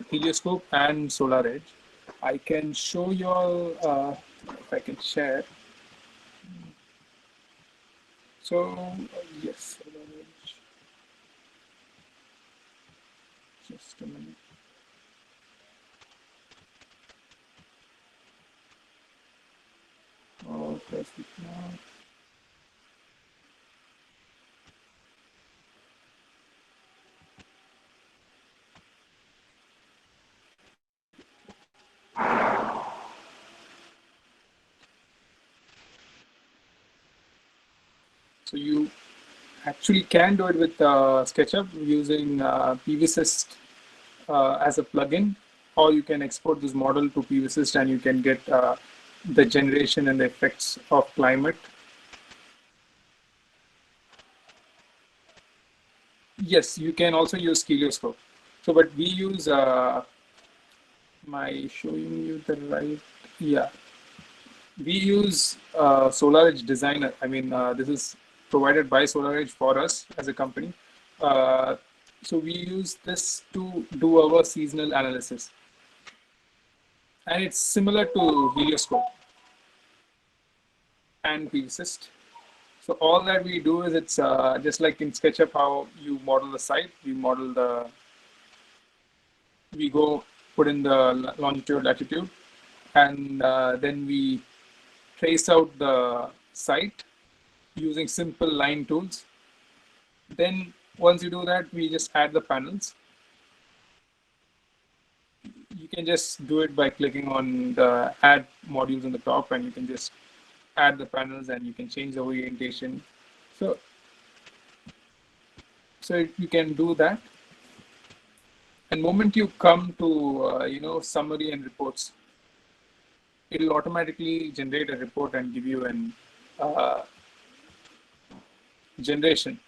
helioscope and solar edge. I can show you all if I can share. So yes, solar edge. Just a minute. Oh, perfect now. So you actually can do it with SketchUp using PVSys as a plugin, or you can export this model to PVSys and you can get the generation and the effects of climate. Yes, you can also use Helioscope. So, but we use, am I showing you the right? Yeah. We use SolarEdge Designer. I mean, this is provided by SolarEdge for us as a company. So we use this to do our seasonal analysis. And it's similar to Helioscope and PVSys. So all that we do is it's just like in SketchUp, how you model the site, we go put in the longitude, latitude, and then we trace out the site using simple line tools. Then once you do that, we just add the panels. You can just do it by clicking on the add modules on the top, and you can just add the panels and you can change the orientation. So you can do that. And moment you come to summary and reports, it'll automatically generate a report and give you an generation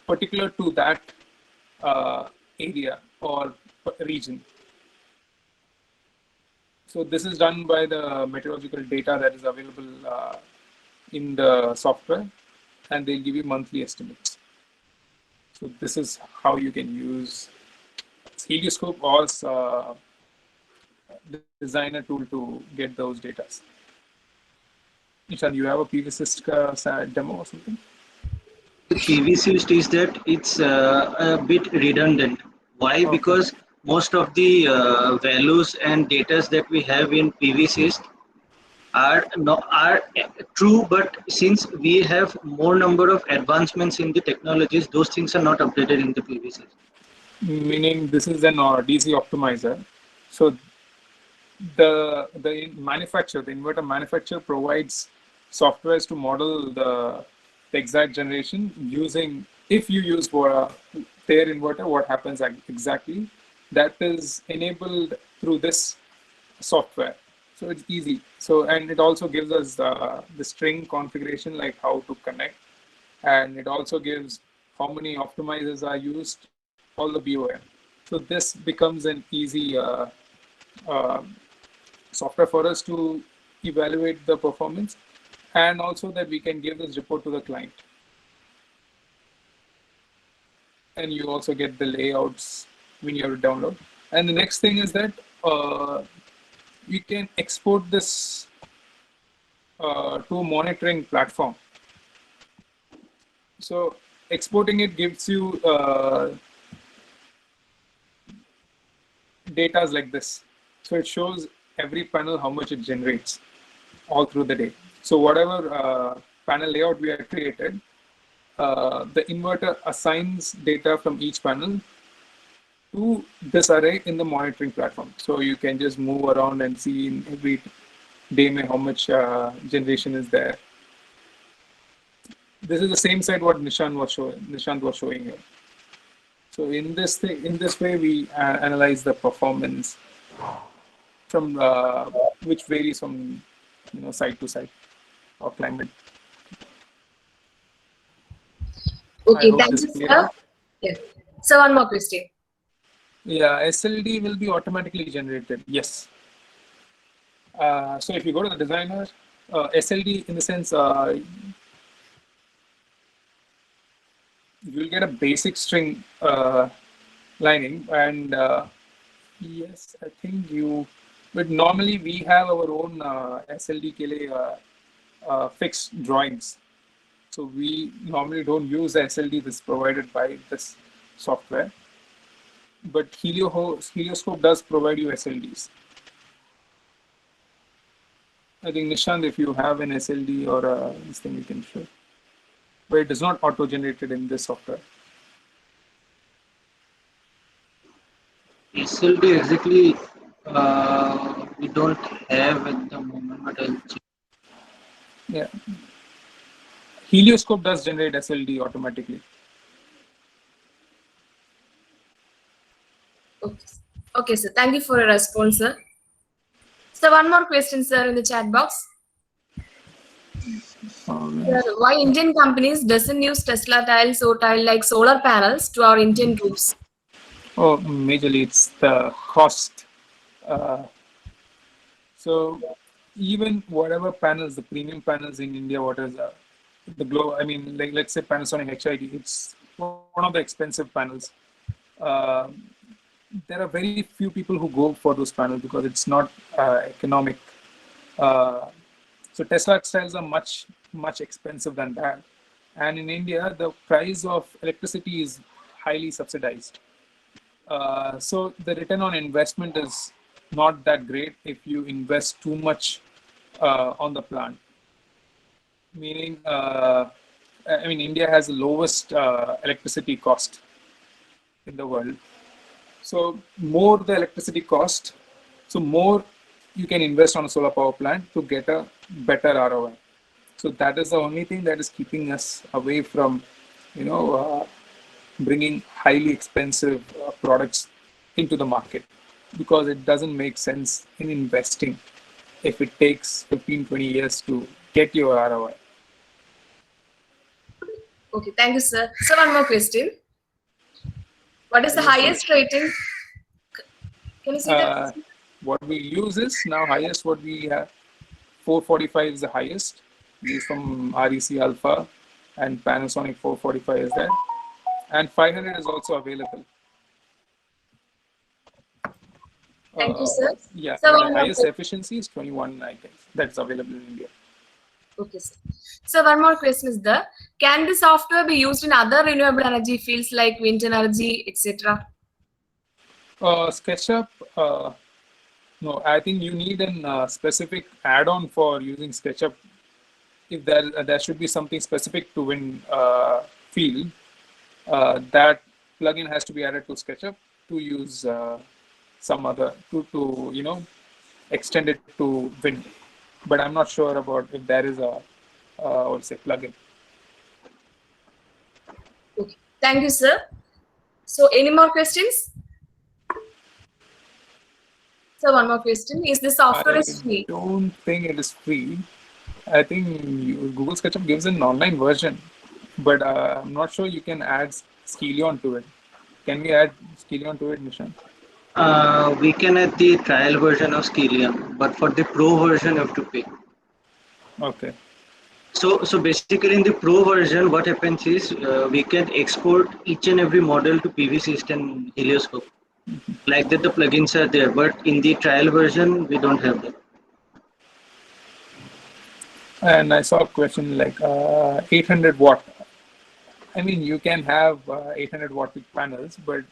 particular to that area or region. So this is done by the meteorological data that is available in the software, and they'll give you monthly estimates. So this is how you can use Helioscope or Designer tool to get those data. Nishan, you have a PVSys demo or something? The PVSys is that it's a bit redundant. Why? Okay. Because most of the values and data that we have in PVSys are true, but since we have more number of advancements in the technologies, those things are not updated in the PVSys. Meaning this is an DC optimizer. So the inverter manufacturer provides softwares to model the exact generation using, if you use for their inverter, what happens exactly. That is enabled through this software. So it's easy. So, and it also gives us the string configuration, like how to connect. And it also gives how many optimizers are used, all the BOM. So this becomes an easy software for us to evaluate the performance, and also that we can give this report to the client. And you also get the layouts when you have to download. And the next thing is that we can export this to a monitoring platform. So exporting it gives you data like this. So it shows every panel how much it generates all through the day. So whatever panel layout we have created, the inverter assigns data from each panel to this array in the monitoring platform. So you can just move around and see in every day how much generation is there. This is the same site what Nishant was showing here. So in this way, we analyze the performance from which varies from site to site or climate. Okay, hope thank this you, is clear. sir. Yeah. So one more question. Yeah, SLD will be automatically generated. Yes. So if you go to the designer, SLD in the sense, you'll get a basic string lining, and yes, I think you. But normally we have our own SLD KLA fixed drawings. So we normally don't use the SLD that's provided by this software. But Helioscope does provide you SLDs. I think Nishant, if you have an SLD or this thing, you can show. But it is not auto-generated in this software. SLD exactly we don't have at the moment, but I'll check. Yeah. Helioscope does generate SLD automatically. Okay. Okay, sir. Thank you for your response, sir. So one more question, sir, in the chat box. Sir, why Indian companies doesn't use Tesla tiles or tile like solar panels to our Indian roofs? Oh, majorly it's the cost. So even whatever panels, the premium panels in India, what is the glow? I mean, like let's say Panasonic HID, it's one of the expensive panels. Uh, there are very few people who go for those panels because it's not economic. So Tesla tiles are much expensive than that. And in India, the price of electricity is highly subsidized. So the return on investment is not that great if you invest too much on the plant. Meaning, I mean, India has the lowest electricity cost in the world. So more the electricity cost, so more you can invest on a solar power plant to get a better ROI. So that is the only thing that is keeping us away from, bringing highly expensive products into the market, because it doesn't make sense in investing if it takes 15-20 years to get your ROI. Okay, thank you, sir. So one more question. What is the highest rating? Can you see that? What we use is now highest what we have. 445 is the highest. This is from REC Alpha, and Panasonic 445 is there. And 500 is also available. Thank you, sir. Yeah, So the one more highest question. efficiency is 21, I think. That's available in India. Okay, sir. So one more question is can the software be used in other renewable energy fields like wind energy, etc.? SketchUp, no, I think you need a specific add-on for using SketchUp. If there should be something specific to wind field, that plugin has to be added to SketchUp to use some other to extend it to wind. But I'm not sure about if there is a what's it plugin. Okay, thank you, sir. So any more questions? So one more question: is the software is free? I don't think it is free. I think Google SketchUp gives an online version, but I'm not sure you can add Skeleon to it. Can we add Skeleon to it, Nishan? We can add the trial version of Skeleon, but for the pro version you have to pay. Okay. So basically in the pro version, what happens is we can export each and every model to PVsyst and Helioscope. Like that, the plugins are there, but in the trial version, we don't have that. And I saw a question like 800 watt. I mean, you can have 800 watt panels, but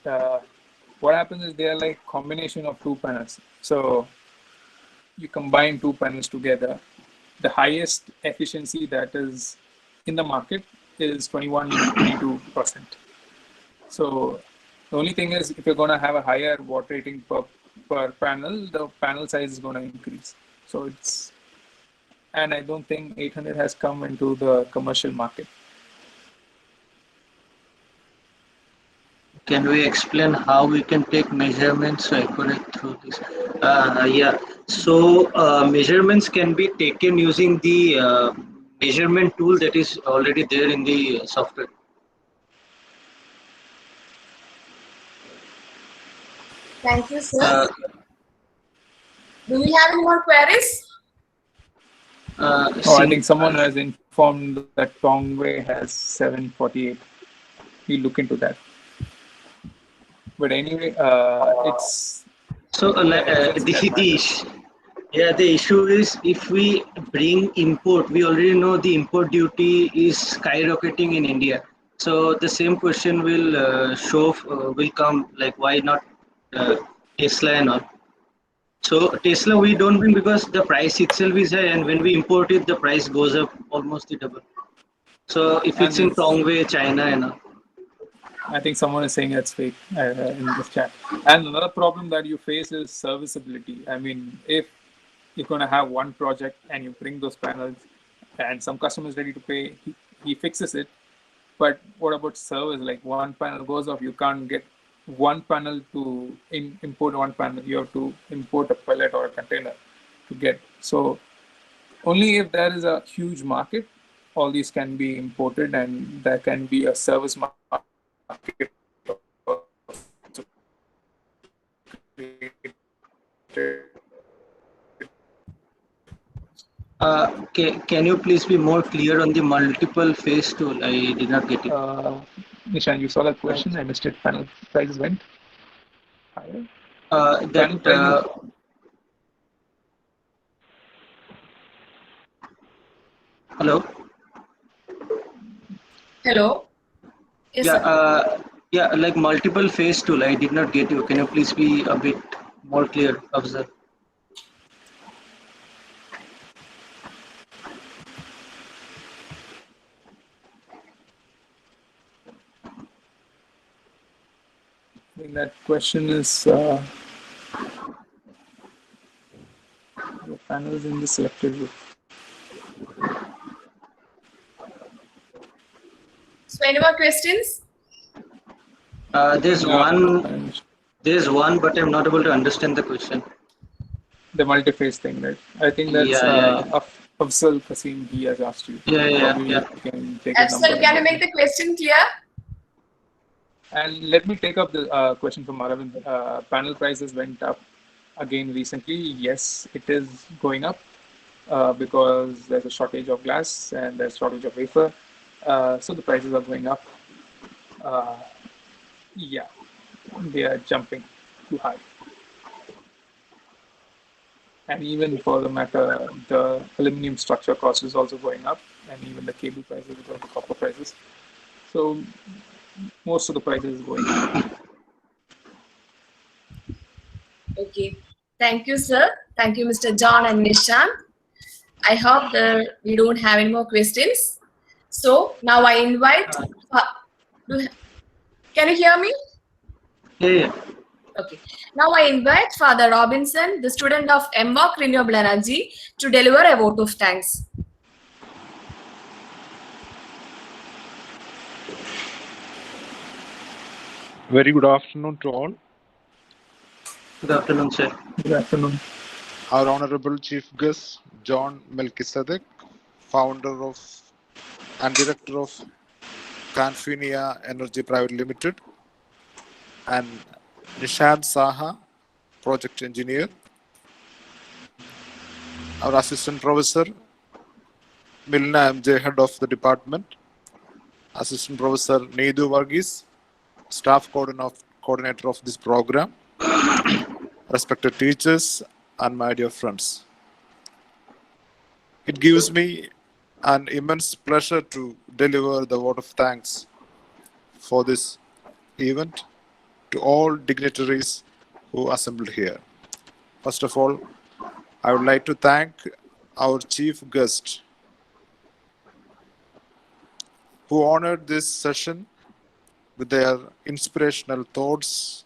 what happens is they are like combination of two panels. So you combine two panels together. The highest efficiency that is in the market is 21-22%. So The only thing is, if you're going to have a higher watt rating per panel, the panel size is going to increase. So it's, and I don't think 800 has come into the commercial market. Can we explain how we can take measurements accurate through this? Yeah. So measurements can be taken using the measurement tool that is already there in the software. Thank you, sir. Uh, Do we have any more queries? Oh, I think someone has informed that Tongwei has 748. We'll look into that. But anyway, it's So the issue is if we bring import, we already know the import duty is skyrocketing in India. So the same question will will come, like why not Tesla and all. So Tesla we don't bring because the price itself is high, and when we import it, the price goes up almost the double. So if it's in Tongwei, China and all. I think someone is saying that's fake in this chat. And another problem that you face is serviceability. I mean, if you're going to have one project and you bring those panels and some customer is ready to pay, he fixes it. But what about service? Like one panel goes off, you can't get one panel to import one panel. You have to import a pallet or a container to get. So only if there is a huge market, all these can be imported and there can be a service market. Can you please be more clear on the multiple phase tool? I did not get it. Nishan, you saw that question. I missed it. Panel prices went higher. Hello. Hello. Yes, Yeah, like multiple phase tool. I did not get you. Can you please be a bit more clear, Afzal? I think that question is the panels in the selected group. So any more questions? There's one, but I'm not able to understand the question. The multi-phase thing, right? I think that's Afzal Kasim, he has asked you. Yeah. Afzal, can you make the question clear? And let me take up the question from Aravind. Panel prices went up again recently. Yes, it is going up because there's a shortage of glass and there's a shortage of wafer. So the prices are going up. Yeah, they are jumping too high. And even for the matter, the aluminum structure cost is also going up, and even the cable prices, because the copper prices. So most of the prices is going up. Okay. Thank you, sir. Thank you, Mr. John and Nishan. I hope that we don't have any more questions. So now I invite. Can you hear me? Yeah. Okay. Now I invite Father Robinson, the student of MWOC Renewable Energy, to deliver a vote of thanks. Very good afternoon to all. Good afternoon, sir. Good afternoon. Our Honorable Chief Guest, John Melchizedek, founder of and director of Canfinia Energy Private Limited, and Nishant Saha, project engineer. Our assistant professor, Milna MJ, head of the department. Assistant Professor Needu Varghese, staff coordinator of this program. Respected teachers and my dear friends. It gives me an immense pleasure to deliver the vote of thanks for this event to all dignitaries who assembled here. First of all, I would like to thank our chief guest who honored this session with their inspirational thoughts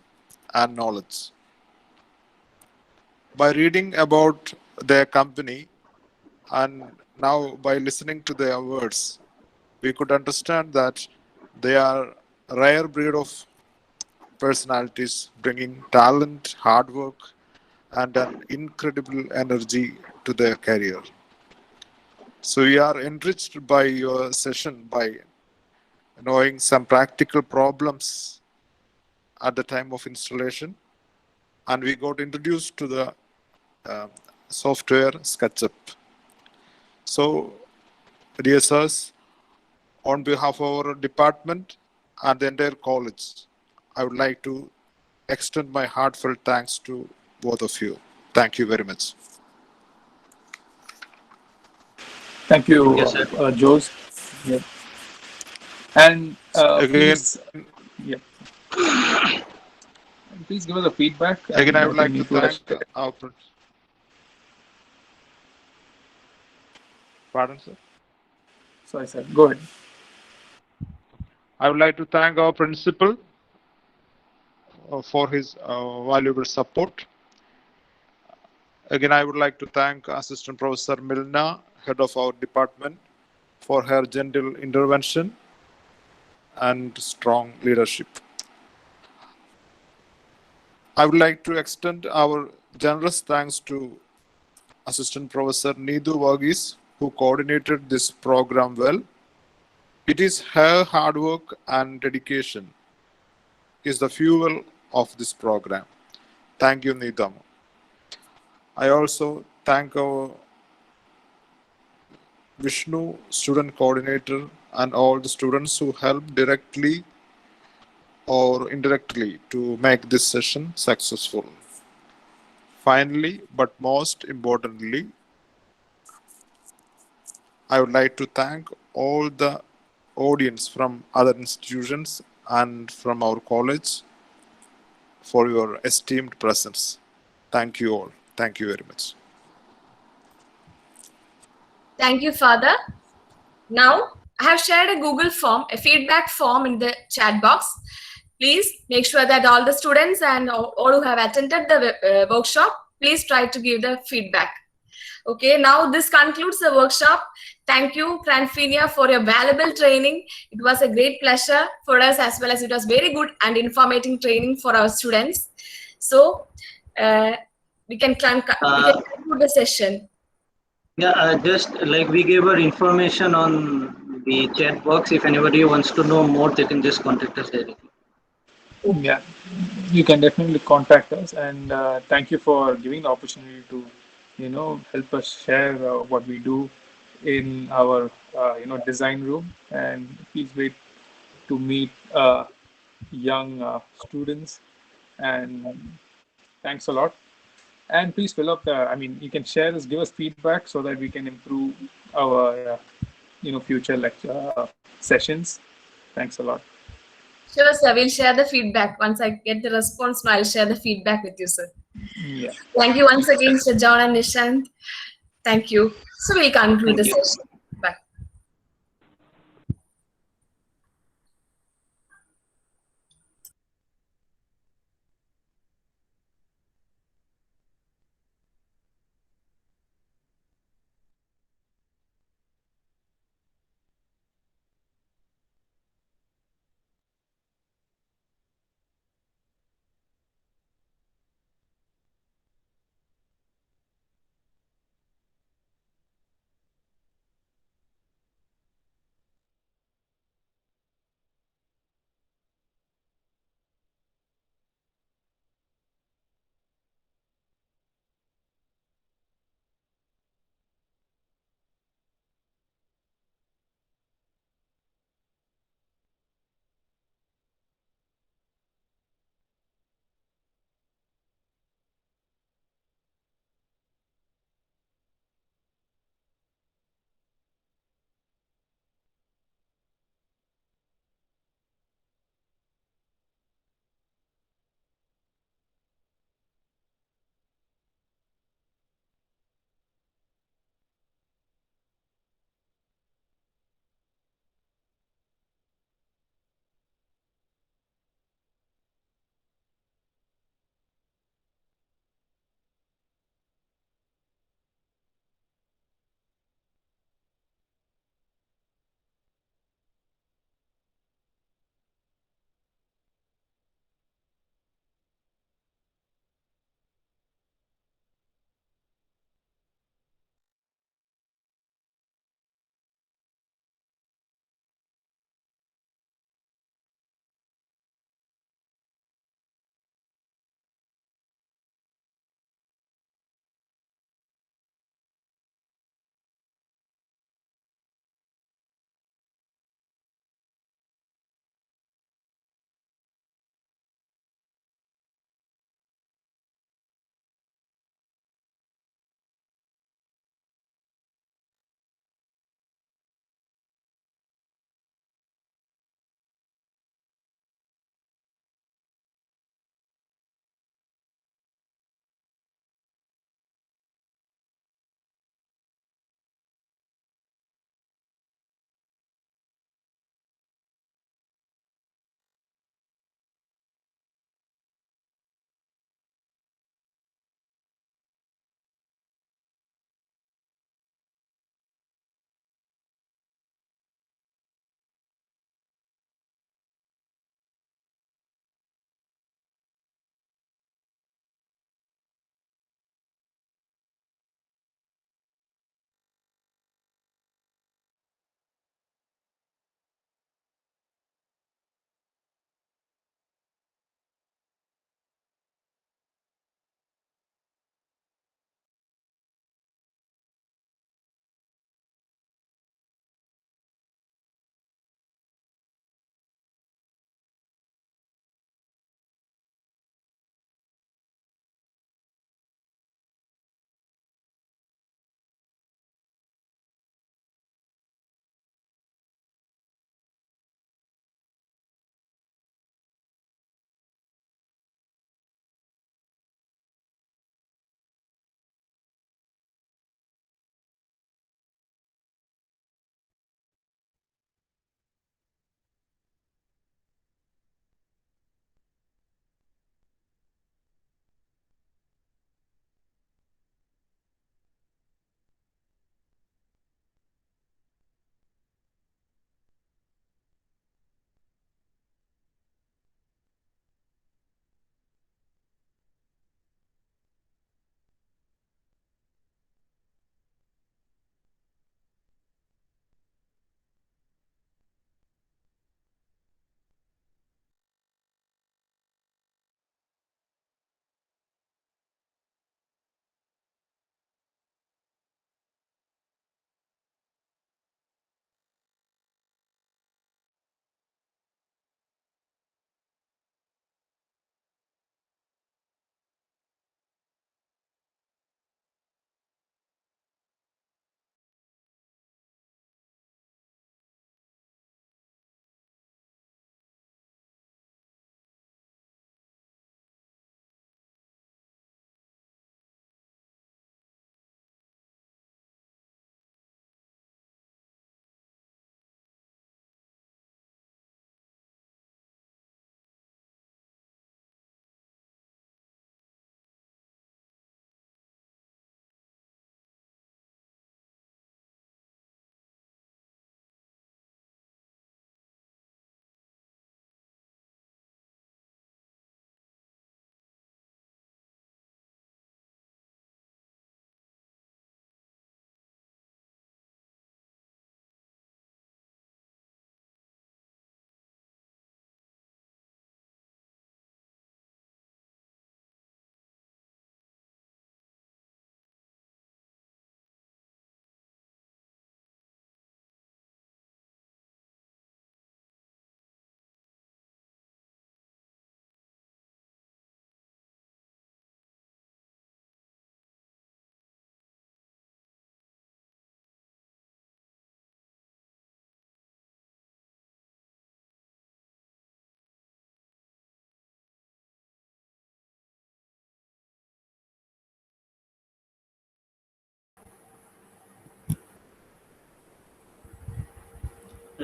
and knowledge. By reading about their company and now by listening to their words, we could understand that they are a rare breed of personalities bringing talent, hard work, and an incredible energy to their career. So we are enriched by your session by knowing some practical problems at the time of installation, and we got introduced to the uh, software SketchUp. So, dear sirs, on behalf of our department and the entire college, I would like to extend my heartfelt thanks to both of you. Thank you very much. Thank you, Yes, sir. Jose. Yeah. And Again, yeah, please give us a feedback. again, I would I think like to you could have thank our pardon, sir. So I said, go ahead. I would like to thank our principal for his valuable support. Again, I would like to thank Assistant Professor Milna, head of our department, for her gentle intervention and strong leadership. I would like to extend our generous thanks to Assistant Professor Needu Varghese, who coordinated this program well. It is her hard work and dedication is the fuel of this program. Thank you, Needam. I also thank our Vishnu, student coordinator, and all the students who helped directly or indirectly to make this session successful. Finally, but most importantly, I would like to thank all the audience from other institutions and from our college for your esteemed presence. Thank you all. Thank you very much. Thank you, Father. Now, I have shared a Google form, a feedback form in the chat box. Please make sure that all the students and all who have attended the workshop, please try to give the feedback. Okay, now this concludes the workshop. Thank you, Cranfinia, for your valuable training. It was a great pleasure for us, as well as it was very good and informative training for our students. So, we can conclude the session. Yeah, just like we gave our information on the chat box. If anybody wants to know more, they can just contact us directly. Yeah, you can definitely contact us, and thank you for giving the opportunity to, help us share what we do in our, design room. And please wait to meet young students. And thanks a lot. And please fill up the. I mean, you can share this, give us feedback so that we can improve our, future lecture sessions. Thanks a lot. Sure, sir. We'll share the feedback. Once I get the response, I'll share the feedback with you, sir. Yeah. Thank you once again, Mr. John and Nishant. Thank you. So we'll conclude the Thank you. session. Bye.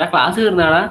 Class തീർന്നാടാ